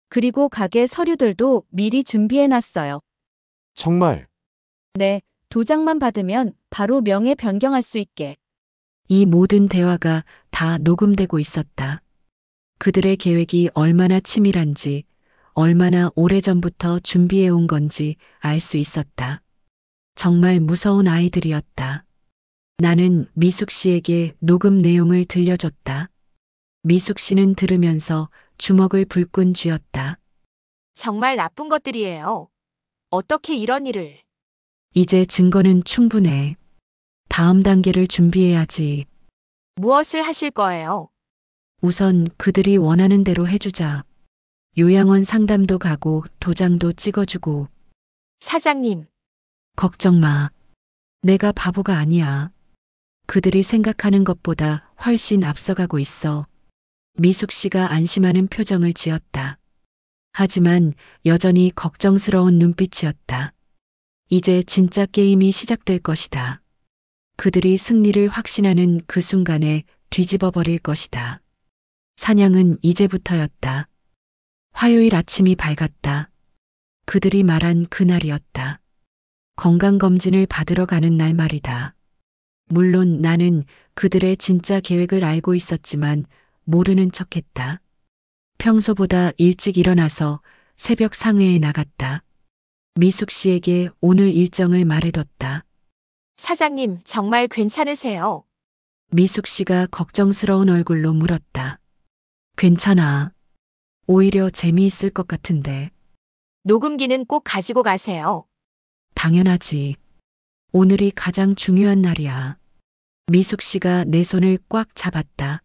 그리고 가게 서류들도 미리 준비해놨어요. 정말 네, 도장만 받으면 바로 명예 변경할 수 있게. 이 모든 대화가 다 녹음되고 있었다. 그들의 계획이 얼마나 치밀한지, 얼마나 오래전부터 준비해온 건지 알 수 있었다. 정말 무서운 아이들이었다. 나는 미숙 씨에게 녹음 내용을 들려줬다. 미숙 씨는 들으면서 주먹을 불끈 쥐었다. 정말 나쁜 것들이에요. 어떻게 이런 일을. 이제 증거는 충분해. 다음 단계를 준비해야지. 무엇을 하실 거예요? 우선 그들이 원하는 대로 해주자. 요양원 상담도 가고 도장도 찍어주고. 사장님, 걱정 마. 내가 바보가 아니야. 그들이 생각하는 것보다 훨씬 앞서가고 있어. 미숙 씨가 안심하는 표정을 지었다. 하지만 여전히 걱정스러운 눈빛이었다. 이제 진짜 게임이 시작될 것이다. 그들이 승리를 확신하는 그 순간에 뒤집어 버릴 것이다. 사냥은 이제부터였다. 화요일 아침이 밝았다. 그들이 말한 그날이었다. 건강검진을 받으러 가는 날 말이다. 물론 나는 그들의 진짜 계획을 알고 있었지만 모르는 척했다. 평소보다 일찍 일어나서 새벽 상회에 나갔다. 미숙 씨에게 오늘 일정을 말해뒀다. 사장님, 정말 괜찮으세요? 미숙 씨가 걱정스러운 얼굴로 물었다. 괜찮아. 오히려 재미있을 것 같은데. 녹음기는 꼭 가지고 가세요. 당연하지. 오늘이 가장 중요한 날이야. 미숙 씨가 내 손을 꽉 잡았다.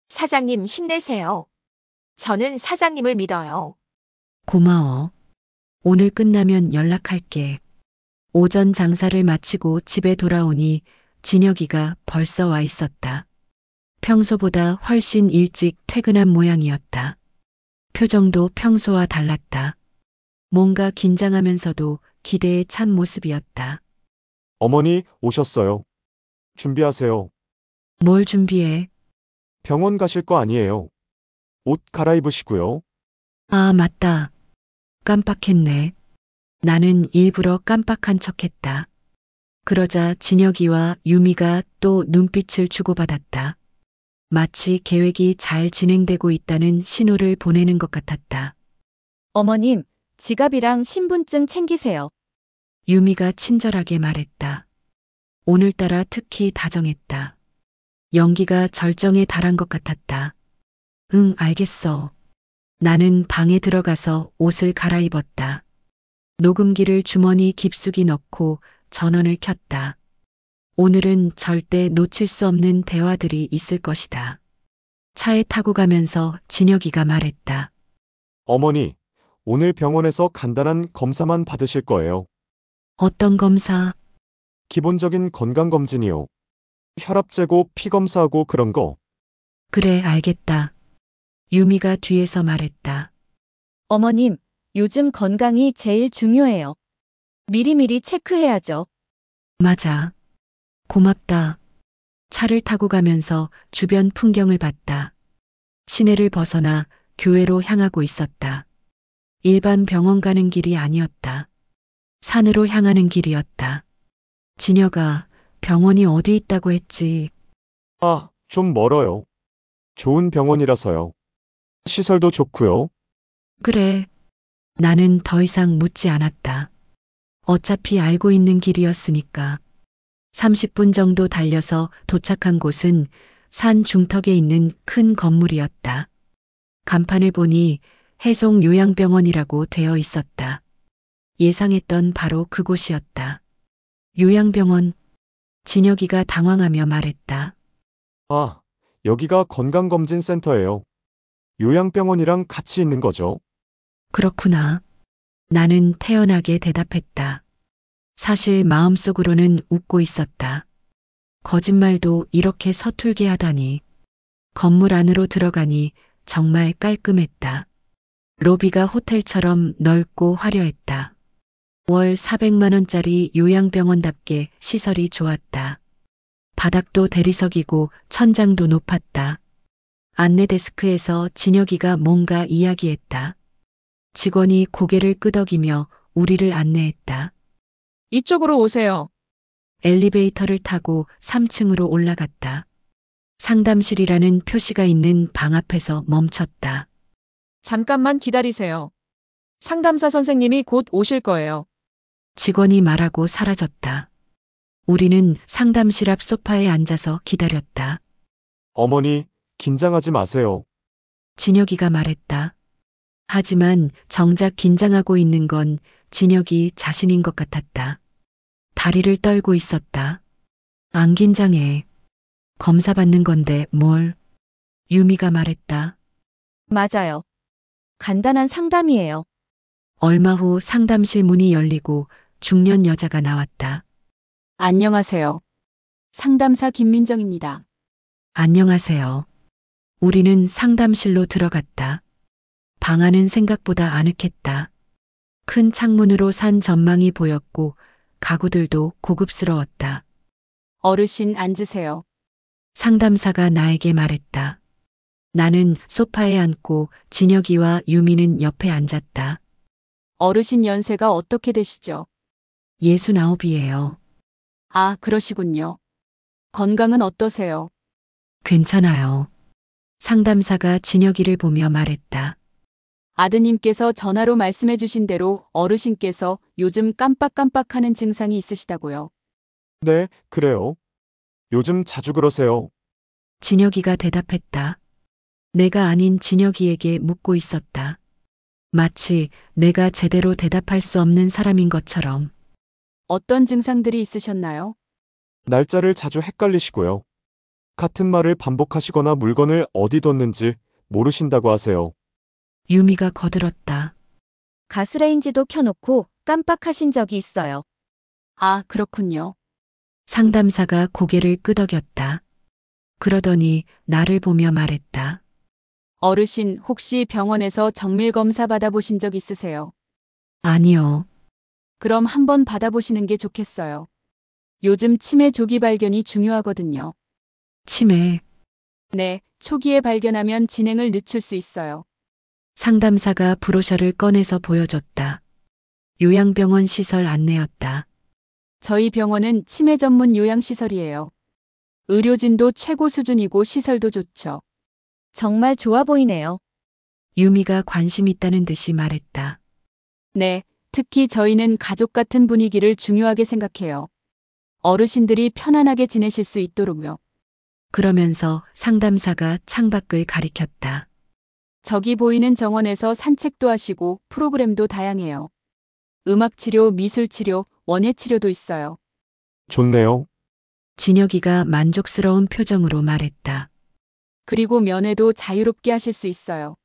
사장님, 힘내세요. 저는 사장님을 믿어요. 고마워. 오늘 끝나면 연락할게. 오전 장사를 마치고 집에 돌아오니 진혁이가 벌써 와 있었다. 평소보다 훨씬 일찍 퇴근한 모양이었다. 표정도 평소와 달랐다. 뭔가 긴장하면서도 기대에 찬 모습이었다. 어머니 오셨어요. 준비하세요. 뭘 준비해? 병원 가실 거 아니에요. 옷 갈아입으시고요. 아, 맞다. 깜빡했네. 나는 일부러 깜빡한 척했다. 그러자 진혁이와 유미가 또 눈빛을 주고받았다. 마치 계획이 잘 진행되고 있다는 신호를 보내는 것 같았다. 어머님, 지갑이랑 신분증 챙기세요. 유미가 친절하게 말했다. 오늘따라 특히 다정했다. 연기가 절정에 달한 것 같았다. 응, 알겠어. 나는 방에 들어가서 옷을 갈아입었다. 녹음기를 주머니 깊숙이 넣고 전원을 켰다. 오늘은 절대 놓칠 수 없는 대화들이 있을 것이다. 차에 타고 가면서 진혁이가 말했다. 어머니, 오늘 병원에서 간단한 검사만 받으실 거예요. 어떤 검사? 기본적인 건강검진이요. 혈압 재고 피 검사하고 그런 거. 그래, 알겠다. 유미가 뒤에서 말했다. 어머님, 요즘 건강이 제일 중요해요. 미리미리 체크해야죠. 맞아. 고맙다. 차를 타고 가면서 주변 풍경을 봤다. 시내를 벗어나 교회로 향하고 있었다. 일반 병원 가는 길이 아니었다. 산으로 향하는 길이었다. 진혁아, 병원이 어디 있다고 했지? 아, 좀 멀어요. 좋은 병원이라서요. 시설도 좋고요. 그래. 나는 더 이상 묻지 않았다. 어차피 알고 있는 길이었으니까. 30분 정도 달려서 도착한 곳은 산 중턱에 있는 큰 건물이었다. 간판을 보니 해송 요양병원이라고 되어 있었다. 예상했던 바로 그곳이었다. 요양병원. 진혁이가 당황하며 말했다. 아, 여기가 건강검진센터예요. 요양병원이랑 같이 있는 거죠. 그렇구나. 나는 태연하게 대답했다. 사실 마음속으로는 웃고 있었다. 거짓말도 이렇게 서툴게 하다니. 건물 안으로 들어가니 정말 깔끔했다. 로비가 호텔처럼 넓고 화려했다. 월 400만 원짜리 요양병원답게 시설이 좋았다. 바닥도 대리석이고 천장도 높았다. 안내 데스크에서 진혁이가 뭔가 이야기했다. 직원이 고개를 끄덕이며 우리를 안내했다. 이쪽으로 오세요. 엘리베이터를 타고 3층으로 올라갔다. 상담실이라는 표시가 있는 방 앞에서 멈췄다. 잠깐만 기다리세요. 상담사 선생님이 곧 오실 거예요. 직원이 말하고 사라졌다. 우리는 상담실 앞 소파에 앉아서 기다렸다. 어머니, 긴장하지 마세요. 진혁이가 말했다. 하지만 정작 긴장하고 있는 건 진혁이 자신인 것 같았다. 다리를 떨고 있었다. 안 긴장해. 검사 받는 건데 뭘. 유미가 말했다. 맞아요. 간단한 상담이에요. 얼마 후 상담실 문이 열리고 중년 여자가 나왔다. 안녕하세요. 상담사 김민정입니다. 안녕하세요. 우리는 상담실로 들어갔다. 방 안은 생각보다 아늑했다. 큰 창문으로 산 전망이 보였고 가구들도 고급스러웠다. 어르신 앉으세요. 상담사가 나에게 말했다. 나는 소파에 앉고 진혁이와 유미는 옆에 앉았다. 어르신 연세가 어떻게 되시죠? 69이에요. 아, 그러시군요. 건강은 어떠세요? 괜찮아요. 상담사가 진혁이를 보며 말했다. 아드님께서 전화로 말씀해 주신 대로 어르신께서 요즘 깜빡깜빡하는 증상이 있으시다고요. 네, 그래요. 요즘 자주 그러세요. 진혁이가 대답했다. 내가 아닌 진혁이에게 묻고 있었다. 마치 내가 제대로 대답할 수 없는 사람인 것처럼. 어떤 증상들이 있으셨나요? 날짜를 자주 헷갈리시고요. 같은 말을 반복하시거나 물건을 어디 뒀는지 모르신다고 하세요. 유미가 거들었다. 가스레인지도 켜놓고 깜빡하신 적이 있어요. 아, 그렇군요. 상담사가 고개를 끄덕였다. 그러더니 나를 보며 말했다. 어르신 혹시 병원에서 정밀 검사 받아보신 적 있으세요? 아니요. 그럼 한번 받아보시는 게 좋겠어요. 요즘 치매 조기 발견이 중요하거든요. 치매. 네, 초기에 발견하면 진행을 늦출 수 있어요. 상담사가 브로셔를 꺼내서 보여줬다. 요양병원 시설 안내였다. 저희 병원은 치매 전문 요양시설이에요. 의료진도 최고 수준이고 시설도 좋죠. 정말 좋아 보이네요. 유미가 관심 있다는 듯이 말했다. 네, 특히 저희는 가족 같은 분위기를 중요하게 생각해요. 어르신들이 편안하게 지내실 수 있도록요. 그러면서 상담사가 창밖을 가리켰다. 저기 보이는 정원에서 산책도 하시고 프로그램도 다양해요. 음악치료, 미술치료, 원예치료도 있어요. 좋네요. 진혁이가 만족스러운 표정으로 말했다. 그리고 면회도 자유롭게 하실 수 있어요.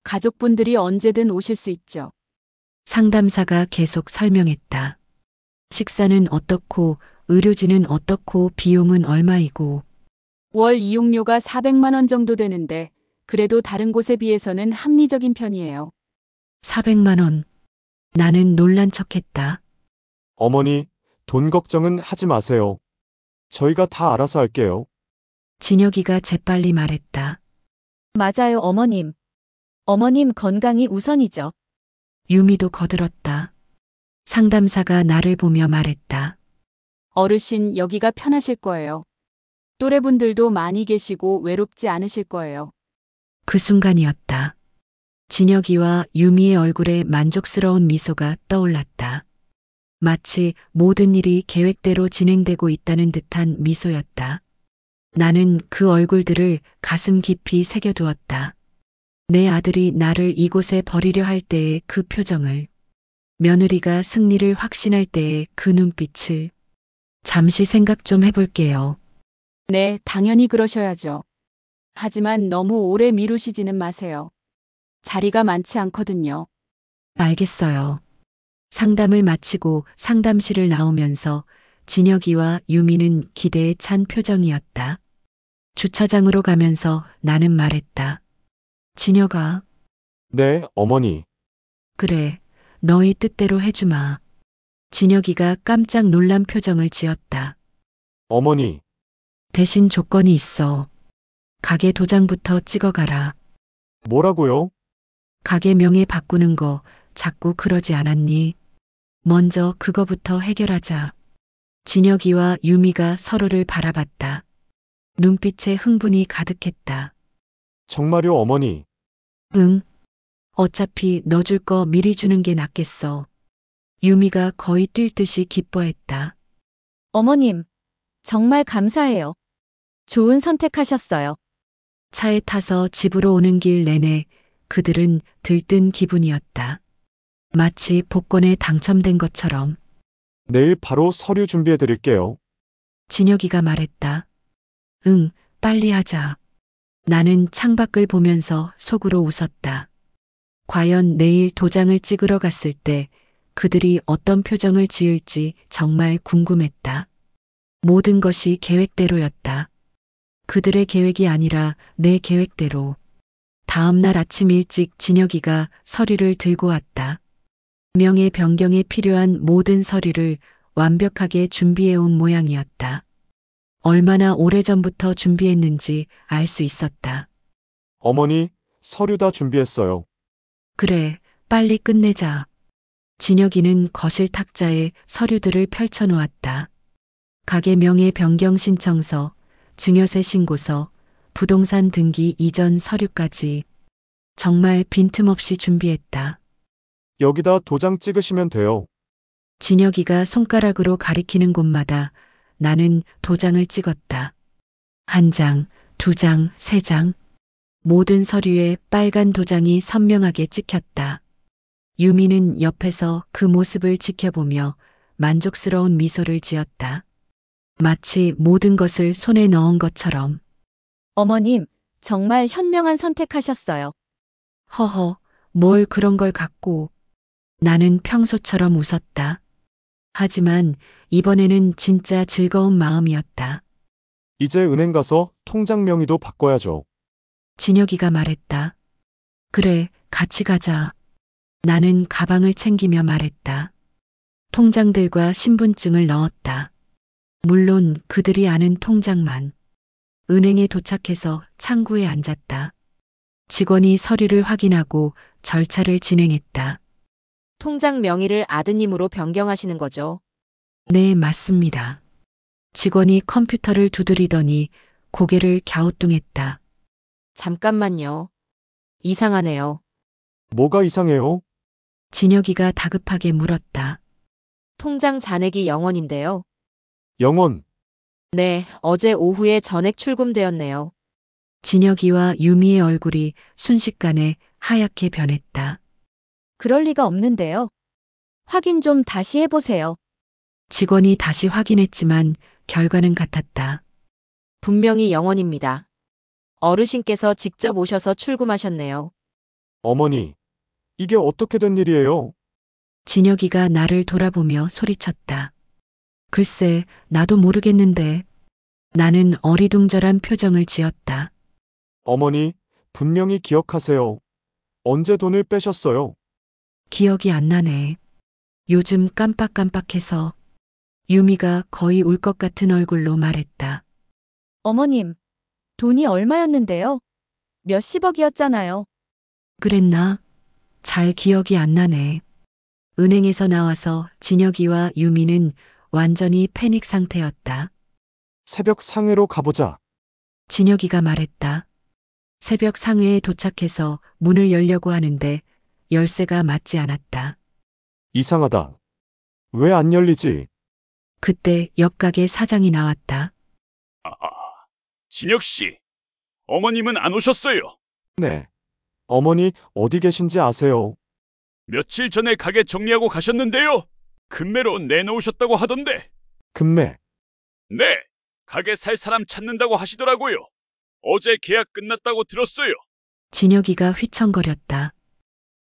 가족분들이 언제든 오실 수 있죠. 상담사가 계속 설명했다. 식사는 어떻고, 의료진은 어떻고, 비용은 얼마이고, 월 이용료가 400만 원 정도 되는데 그래도 다른 곳에 비해서는 합리적인 편이에요. 400만 원. 나는 놀란 척했다. 어머니, 돈 걱정은 하지 마세요. 저희가 다 알아서 할게요. 진혁이가 재빨리 말했다. 맞아요, 어머님. 어머님 건강이 우선이죠. 유미도 거들었다. 상담사가 나를 보며 말했다. 어르신, 여기가 편하실 거예요. 또래분들도 많이 계시고 외롭지 않으실 거예요. 그 순간이었다. 진혁이와 유미의 얼굴에 만족스러운 미소가 떠올랐다. 마치 모든 일이 계획대로 진행되고 있다는 듯한 미소였다. 나는 그 얼굴들을 가슴 깊이 새겨두었다. 내 아들이 나를 이곳에 버리려 할 때의 그 표정을, 며느리가 승리를 확신할 때의 그 눈빛을. 잠시 생각 좀 해볼게요. 네, 당연히 그러셔야죠. 하지만 너무 오래 미루시지는 마세요. 자리가 많지 않거든요. 알겠어요. 상담을 마치고 상담실을 나오면서 진혁이와 유미는 기대에 찬 표정이었다. 주차장으로 가면서 나는 말했다. 진혁아, 네, 어머니. 그래, 너희 뜻대로 해주마. 진혁이가 깜짝 놀란 표정을 지었다. 어머니, 대신 조건이 있어. 가게 도장부터 찍어가라. 뭐라고요? 가게 명예 바꾸는 거 자꾸 그러지 않았니? 먼저 그거부터 해결하자. 진혁이와 유미가 서로를 바라봤다. 눈빛에 흥분이 가득했다. 정말요, 어머니. 응. 어차피 너 줄 거 미리 주는 게 낫겠어. 유미가 거의 뛸 듯이 기뻐했다. 어머님, 정말 감사해요. 좋은 선택하셨어요. 차에 타서 집으로 오는 길 내내 그들은 들뜬 기분이었다. 마치 복권에 당첨된 것처럼. 내일 바로 서류 준비해 드릴게요. 진혁이가 말했다. 응, 빨리 하자. 나는 창밖을 보면서 속으로 웃었다. 과연 내일 도장을 찍으러 갔을 때 그들이 어떤 표정을 지을지 정말 궁금했다. 모든 것이 계획대로였다. 그들의 계획이 아니라 내 계획대로. 다음 날 아침 일찍 진혁이가 서류를 들고 왔다. 명예 변경에 필요한 모든 서류를 완벽하게 준비해온 모양이었다. 얼마나 오래전부터 준비했는지 알 수 있었다. 어머니, 서류 다 준비했어요. 그래, 빨리 끝내자. 진혁이는 거실 탁자에 서류들을 펼쳐놓았다. 가게 명예 변경 신청서, 증여세 신고서, 부동산 등기 이전 서류까지. 정말 빈틈없이 준비했다. 여기다 도장 찍으시면 돼요. 진혁이가 손가락으로 가리키는 곳마다 나는 도장을 찍었다. 1장, 2장, 3장. 모든 서류에 빨간 도장이 선명하게 찍혔다. 유미는 옆에서 그 모습을 지켜보며 만족스러운 미소를 지었다. 마치 모든 것을 손에 넣은 것처럼. 어머님, 정말 현명한 선택하셨어요. 허허, 뭘 그런 걸 갖고. 나는 평소처럼 웃었다. 하지만 이번에는 진짜 즐거운 마음이었다. 이제 은행 가서 통장 명의도 바꿔야죠. 진혁이가 말했다. 그래, 같이 가자. 나는 가방을 챙기며 말했다. 통장들과 신분증을 넣었다. 물론 그들이 아는 통장만. 은행에 도착해서 창구에 앉았다. 직원이 서류를 확인하고 절차를 진행했다. 통장 명의를 아드님으로 변경하시는 거죠. 네, 맞습니다. 직원이 컴퓨터를 두드리더니 고개를 갸우뚱했다. 잠깐만요. 이상하네요. 뭐가 이상해요? 진혁이가 다급하게 물었다. 통장 잔액이 0원인데요. 영원. 네, 어제 오후에 전액 출금되었네요. 진혁이와 유미의 얼굴이 순식간에 하얗게 변했다. 그럴 리가 없는데요. 확인 좀 다시 해보세요. 직원이 다시 확인했지만 결과는 같았다. 분명히 0원입니다. 어르신께서 직접 오셔서 출금하셨네요. 어머니, 이게 어떻게 된 일이에요? 진혁이가 나를 돌아보며 소리쳤다. 글쎄, 나도 모르겠는데. 나는 어리둥절한 표정을 지었다. 어머니, 분명히 기억하세요. 언제 돈을 빼셨어요? 기억이 안 나네. 요즘 깜빡깜빡해서. 유미가 거의 울 것 같은 얼굴로 말했다. 어머님, 돈이 얼마였는데요? 몇십억이었잖아요. 그랬나? 잘 기억이 안 나네. 은행에서 나와서 진혁이와 유미는 완전히 패닉 상태였다. 새벽 상회로 가보자. 진혁이가 말했다. 새벽 상회에 도착해서 문을 열려고 하는데 열쇠가 맞지 않았다. 이상하다. 왜 안 열리지? 그때 옆 가게 사장이 나왔다. 진혁 씨, 어머님은 안 오셨어요. 네. 어머니 어디 계신지 아세요? 며칠 전에 가게 정리하고 가셨는데요. 금매로 내놓으셨다고 하던데. 금매. 네, 가게 살 사람 찾는다고 하시더라고요. 어제 계약 끝났다고 들었어요. 진혁이가 휘청거렸다.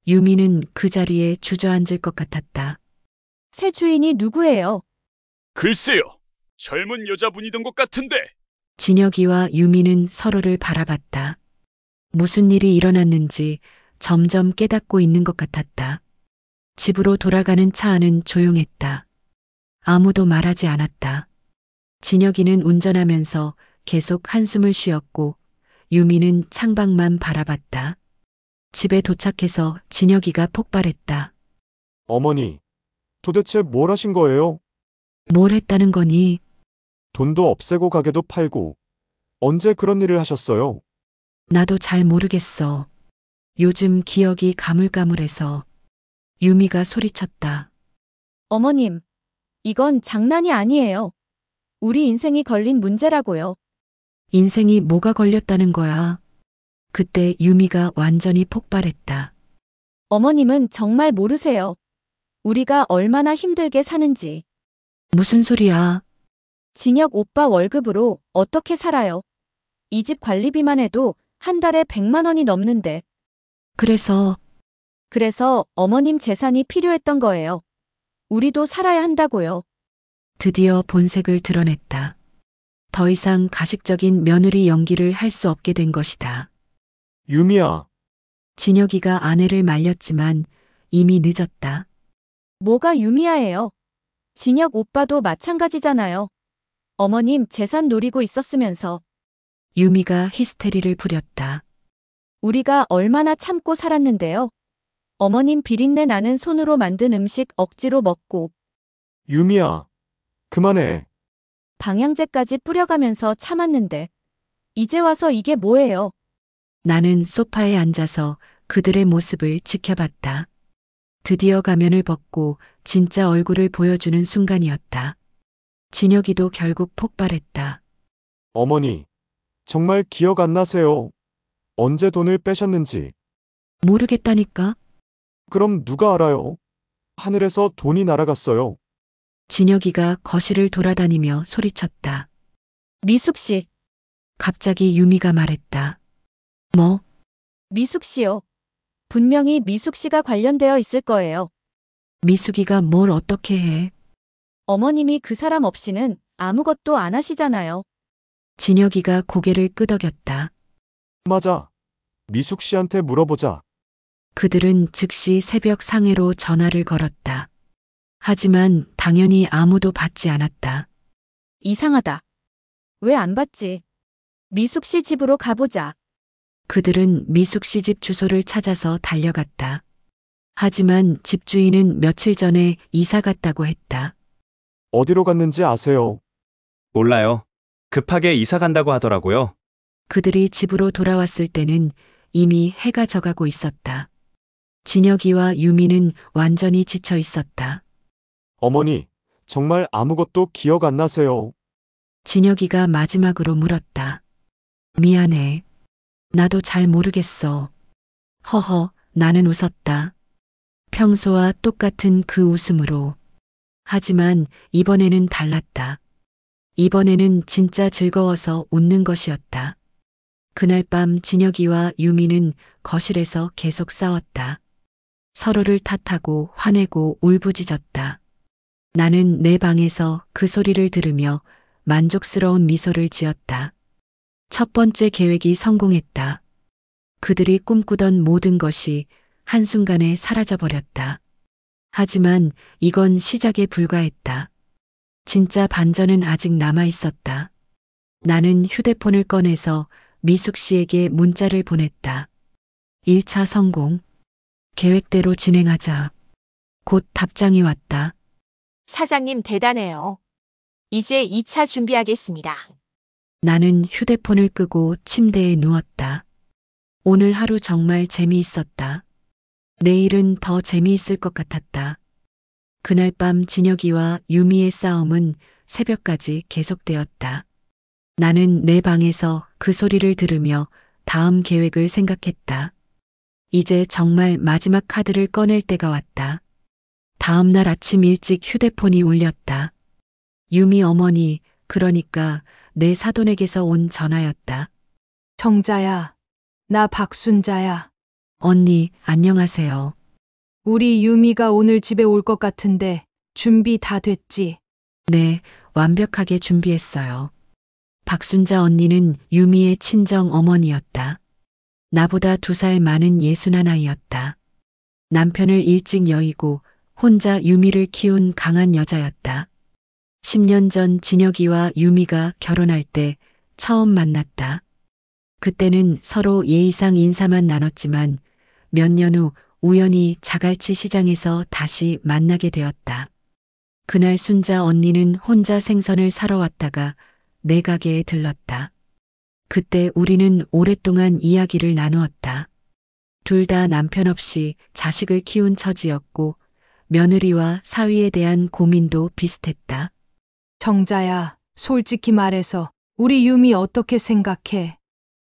유미는 그 자리에 주저앉을 것 같았다. 새 주인이 누구예요? 글쎄요, 젊은 여자분이던 것 같은데. 진혁이와 유미는 서로를 바라봤다. 무슨 일이 일어났는지 점점 깨닫고 있는 것 같았다. 집으로 돌아가는 차 안은 조용했다. 아무도 말하지 않았다. 진혁이는 운전하면서 계속 한숨을 쉬었고 유미는 창밖만 바라봤다. 집에 도착해서 진혁이가 폭발했다. 어머니, 도대체 뭘 하신 거예요? 뭘 했다는 거니? 돈도 없애고 가게도 팔고. 언제 그런 일을 하셨어요? 나도 잘 모르겠어. 요즘 기억이 가물가물해서. 유미가 소리쳤다. 어머님, 이건 장난이 아니에요. 우리 인생이 걸린 문제라고요. 인생이 뭐가 걸렸다는 거야. 그때 유미가 완전히 폭발했다. 어머님은 정말 모르세요. 우리가 얼마나 힘들게 사는지. 무슨 소리야? 진혁 오빠 월급으로 어떻게 살아요? 이 집 관리비만 해도 한 달에 100만 원이 넘는데. 그래서 어머님 재산이 필요했던 거예요. 우리도 살아야 한다고요. 드디어 본색을 드러냈다. 더 이상 가식적인 며느리 연기를 할 수 없게 된 것이다. 유미야, 진혁이가 아내를 말렸지만 이미 늦었다. 뭐가 유미야예요? 진혁 오빠도 마찬가지잖아요. 어머님 재산 노리고 있었으면서. 유미가 히스테리를 부렸다. 우리가 얼마나 참고 살았는데요. 어머님 비린내 나는 손으로 만든 음식 억지로 먹고 유미야, 그만해. 방향제까지 뿌려가면서 참았는데 이제 와서 이게 뭐예요? 나는 소파에 앉아서 그들의 모습을 지켜봤다. 드디어 가면을 벗고 진짜 얼굴을 보여주는 순간이었다. 진혁이도 결국 폭발했다. 어머니, 정말 기억 안 나세요? 언제 돈을 빼셨는지. 모르겠다니까? 그럼 누가 알아요? 하늘에서 돈이 날아갔어요. 진혁이가 거실을 돌아다니며 소리쳤다. 미숙 씨, 갑자기 유미가 말했다. 뭐? 미숙 씨요. 분명히 미숙 씨가 관련되어 있을 거예요. 미숙이가 뭘 어떻게 해? 어머님이 그 사람 없이는 아무것도 안 하시잖아요. 진혁이가 고개를 끄덕였다. 맞아. 미숙 씨한테 물어보자. 그들은 즉시 새벽 상해로 전화를 걸었다. 하지만 당연히 아무도 받지 않았다. 이상하다. 왜 안 받지? 미숙 씨 집으로 가보자. 그들은 미숙 씨 집 주소를 찾아서 달려갔다. 하지만 집주인은 며칠 전에 이사 갔다고 했다. 어디로 갔는지 아세요? 몰라요. 급하게 이사 간다고 하더라고요. 그들이 집으로 돌아왔을 때는 이미 해가 져가고 있었다. 진혁이와 유미는 완전히 지쳐 있었다. 어머니, 정말 아무것도 기억 안 나세요? 진혁이가 마지막으로 물었다. 미안해. 나도 잘 모르겠어. 허허, 나는 웃었다. 평소와 똑같은 그 웃음으로. 하지만 이번에는 달랐다. 이번에는 진짜 즐거워서 웃는 것이었다. 그날 밤 진혁이와 유미는 거실에서 계속 싸웠다. 서로를 탓하고 화내고 울부짖었다. 나는 내 방에서 그 소리를 들으며 만족스러운 미소를 지었다. 첫 번째 계획이 성공했다. 그들이 꿈꾸던 모든 것이 한순간에 사라져버렸다. 하지만 이건 시작에 불과했다. 진짜 반전은 아직 남아 있었다. 나는 휴대폰을 꺼내서 미숙 씨에게 문자를 보냈다. 1차 성공. 계획대로 진행하자. 곧 답장이 왔다. 사장님 대단해요. 이제 2차 준비하겠습니다. 나는 휴대폰을 끄고 침대에 누웠다. 오늘 하루 정말 재미있었다. 내일은 더 재미있을 것 같았다. 그날 밤 진혁이와 유미의 싸움은 새벽까지 계속되었다. 나는 내 방에서 그 소리를 들으며 다음 계획을 생각했다. 이제 정말 마지막 카드를 꺼낼 때가 왔다. 다음 날 아침 일찍 휴대폰이 울렸다. 유미 어머니, 그러니까 내 사돈에게서 온 전화였다. 정자야, 나 박순자야. 언니, 안녕하세요. 우리 유미가 오늘 집에 올 것 같은데 준비 다 됐지? 네, 완벽하게 준비했어요. 박순자 언니는 유미의 친정 어머니였다. 나보다 2살 많은 61이었다. 남편을 일찍 여의고 혼자 유미를 키운 강한 여자였다. 10년 전 진혁이와 유미가 결혼할 때 처음 만났다. 그때는 서로 예의상 인사만 나눴지만 몇 년 후 우연히 자갈치 시장에서 다시 만나게 되었다. 그날 순자 언니는 혼자 생선을 사러 왔다가 내 가게에 들렀다. 그때 우리는 오랫동안 이야기를 나누었다. 둘 다 남편 없이 자식을 키운 처지였고 며느리와 사위에 대한 고민도 비슷했다. 정자야, 솔직히 말해서 우리 유미 어떻게 생각해?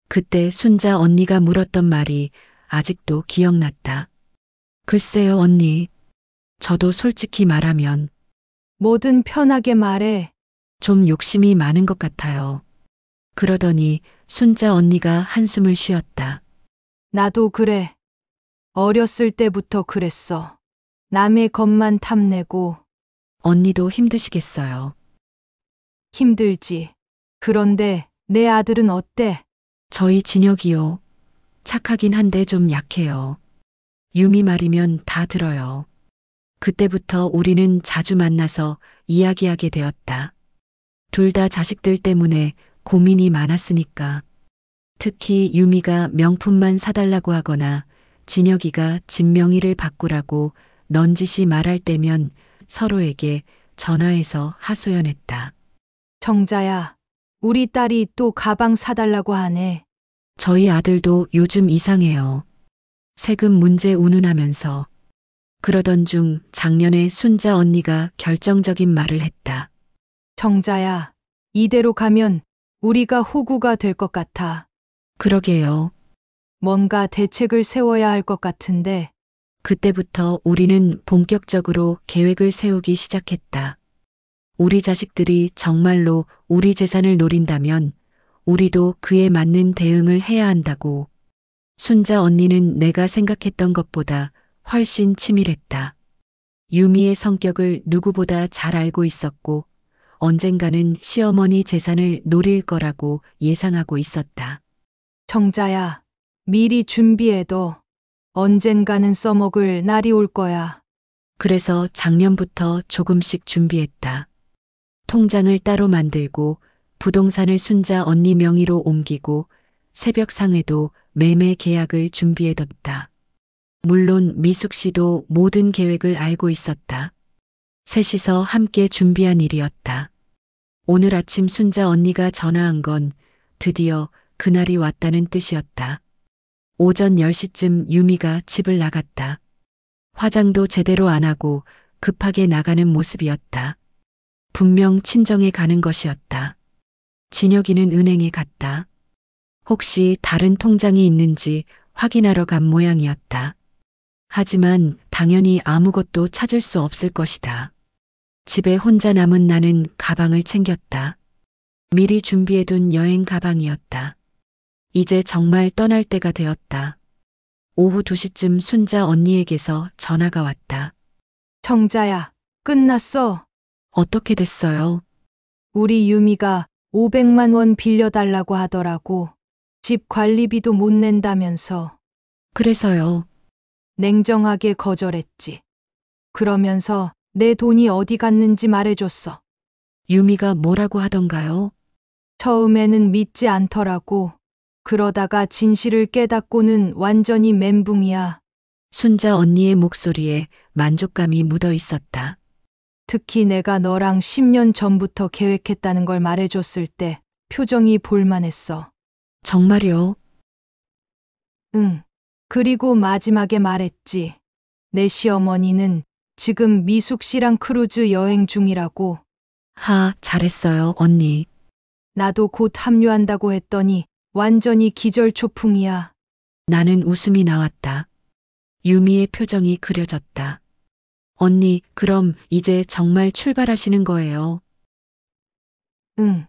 그때 순자 언니가 물었던 말이 아직도 기억났다. 글쎄요, 언니. 저도 솔직히 말하면 뭐든 편하게 말해. 좀 욕심이 많은 것 같아요. 그러더니 순자 언니가 한숨을 쉬었다. 나도 그래. 어렸을 때부터 그랬어. 남의 것만 탐내고. 언니도 힘드시겠어요. 힘들지. 그런데 내 아들은 어때? 저희 진혁이요. 착하긴 한데 좀 약해요. 유미 말이면 다 들어요. 그때부터 우리는 자주 만나서 이야기하게 되었다. 둘 다 자식들 때문에 고민이 많았으니까. 특히 유미가 명품만 사달라고 하거나 진혁이가 집 명의를 바꾸라고 넌지시 말할 때면 서로에게 전화해서 하소연했다. 정자야, 우리 딸이 또 가방 사달라고 하네. 저희 아들도 요즘 이상해요. 세금 문제 운운하면서. 그러던 중 작년에 순자 언니가 결정적인 말을 했다. 정자야, 이대로 가면 우리가 호구가 될 것 같아. 그러게요. 뭔가 대책을 세워야 할 것 같은데. 그때부터 우리는 본격적으로 계획을 세우기 시작했다. 우리 자식들이 정말로 우리 재산을 노린다면 우리도 그에 맞는 대응을 해야 한다고. 순자 언니는 내가 생각했던 것보다 훨씬 치밀했다. 유미의 성격을 누구보다 잘 알고 있었고 언젠가는 시어머니 재산을 노릴 거라고 예상하고 있었다. 정자야, 미리 준비해둬. 언젠가는 써먹을 날이 올 거야. 그래서 작년부터 조금씩 준비했다. 통장을 따로 만들고 부동산을 순자 언니 명의로 옮기고 새벽 상회도 매매 계약을 준비해뒀다. 물론 미숙 씨도 모든 계획을 알고 있었다. 셋이서 함께 준비한 일이었다. 오늘 아침 순자 언니가 전화한 건 드디어 그날이 왔다는 뜻이었다. 오전 10시쯤 유미가 집을 나갔다. 화장도 제대로 안 하고 급하게 나가는 모습이었다. 분명 친정에 가는 것이었다. 진혁이는 은행에 갔다. 혹시 다른 통장이 있는지 확인하러 간 모양이었다. 하지만 당연히 아무것도 찾을 수 없을 것이다. 집에 혼자 남은 나는 가방을 챙겼다. 미리 준비해둔 여행 가방이었다. 이제 정말 떠날 때가 되었다. 오후 2시쯤 순자 언니에게서 전화가 왔다. 정자야, 끝났어. 어떻게 됐어요? 우리 유미가 500만 원 빌려달라고 하더라고. 집 관리비도 못 낸다면서. 그래서요. 냉정하게 거절했지. 그러면서 내 돈이 어디 갔는지 말해줬어. 유미가 뭐라고 하던가요? 처음에는 믿지 않더라고. 그러다가 진실을 깨닫고는 완전히 멘붕이야. 순자 언니의 목소리에 만족감이 묻어 있었다. 특히 내가 너랑 10년 전부터 계획했다는 걸 말해줬을 때 표정이 볼만했어. 정말요? 응. 그리고 마지막에 말했지. 내 시어머니는 지금 미숙 씨랑 크루즈 여행 중이라고. 잘했어요, 언니. 나도 곧 합류한다고 했더니 완전히 기절초풍이야. 나는 웃음이 나왔다. 유미의 표정이 그려졌다. 언니, 그럼 이제 정말 출발하시는 거예요? 응.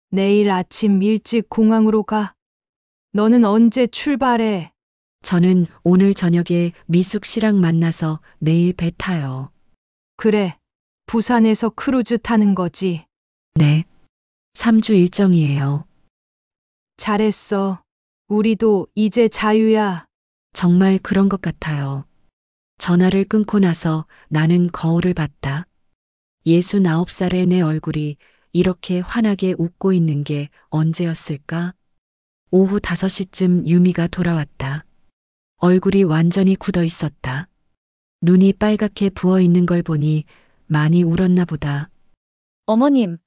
내일 아침 일찍 공항으로 가. 너는 언제 출발해? 저는 오늘 저녁에 미숙 씨랑 만나서 내일 배 타요. 그래. 부산에서 크루즈 타는 거지. 네. 3주 일정이에요. 잘했어. 우리도 이제 자유야. 정말 그런 것 같아요. 전화를 끊고 나서 나는 거울을 봤다. 69살의 내 얼굴이 이렇게 환하게 웃고 있는 게 언제였을까? 오후 5시쯤 유미가 돌아왔다. 얼굴이 완전히 굳어 있었다. 눈이 빨갛게 부어 있는 걸 보니 많이 울었나 보다. 어머님,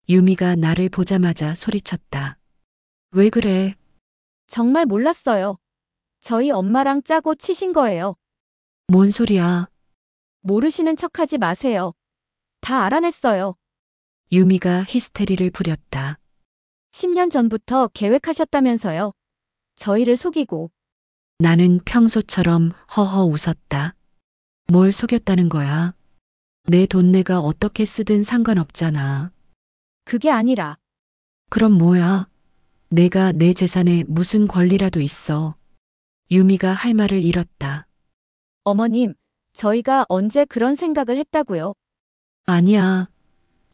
유미가 나를 보자마자 소리쳤다. 왜 그래? 정말 몰랐어요. 저희 엄마랑 짜고 치신 거예요. 뭔 소리야? 모르시는 척하지 마세요. 다 알아냈어요. 유미가 히스테리를 부렸다. 10년 전부터 계획하셨다면서요. 저희를 속이고. 나는 평소처럼 허허 웃었다. 뭘 속였다는 거야? 내 돈 내가 어떻게 쓰든 상관없잖아. 그게 아니라 그럼 뭐야? 내가 내 재산에 무슨 권리라도 있어. 유미가 할 말을 잃었다. 어머님, 저희가 언제 그런 생각을 했다고요? 아니야.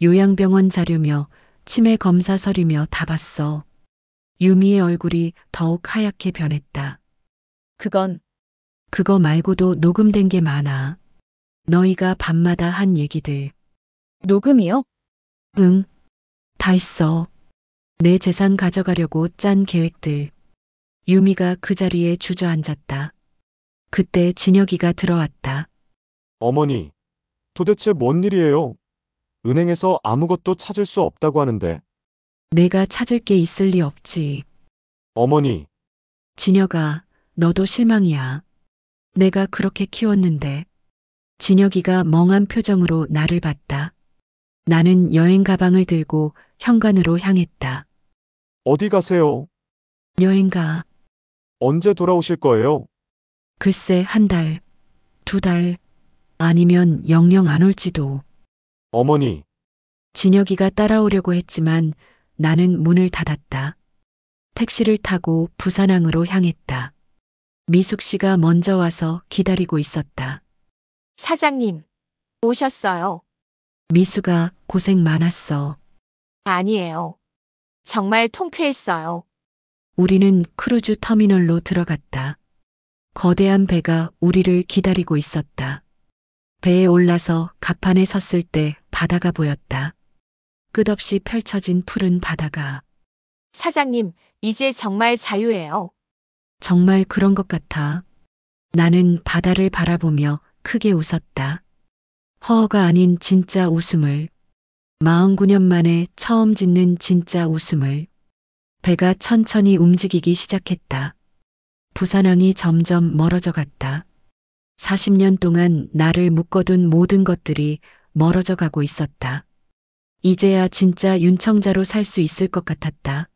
요양병원 자료며 치매 검사 서류며 다 봤어. 유미의 얼굴이 더욱 하얗게 변했다. 그건 그거 말고도 녹음된 게 많아. 너희가 밤마다 한 얘기들. 녹음이요? 응. 다 있어. 내 재산 가져가려고 짠 계획들. 유미가 그 자리에 주저앉았다. 그때 진혁이가 들어왔다. 어머니, 도대체 뭔 일이에요? 은행에서 아무것도 찾을 수 없다고 하는데. 내가 찾을 게 있을 리 없지. 어머니, 진혁아, 너도 실망이야. 내가 그렇게 키웠는데. 진혁이가 멍한 표정으로 나를 봤다. 나는 여행 가방을 들고 현관으로 향했다. 어디 가세요? 여행 가. 언제 돌아오실 거예요? 글쎄 1달, 2달, 아니면 영영 안 올지도. 어머니, 진혁이가 따라오려고 했지만 나는 문을 닫았다. 택시를 타고 부산항으로 향했다. 미숙 씨가 먼저 와서 기다리고 있었다. 사장님, 오셨어요. 미숙아, 고생 많았어. 아니에요. 정말 통쾌했어요. 우리는 크루즈 터미널로 들어갔다. 거대한 배가 우리를 기다리고 있었다. 배에 올라서 갑판에 섰을 때 바다가 보였다. 끝없이 펼쳐진 푸른 바다가. 사장님, 이제 정말 자유예요. 정말 그런 것 같아. 나는 바다를 바라보며 크게 웃었다. 허허가 아닌 진짜 웃음을. 49년 만에 처음 짓는 진짜 웃음을. 배가 천천히 움직이기 시작했다. 부산항이 점점 멀어져 갔다. 40년 동안 나를 묶어둔 모든 것들이 멀어져 가고 있었다. 이제야 진짜 윤청자로 살 수 있을 것 같았다.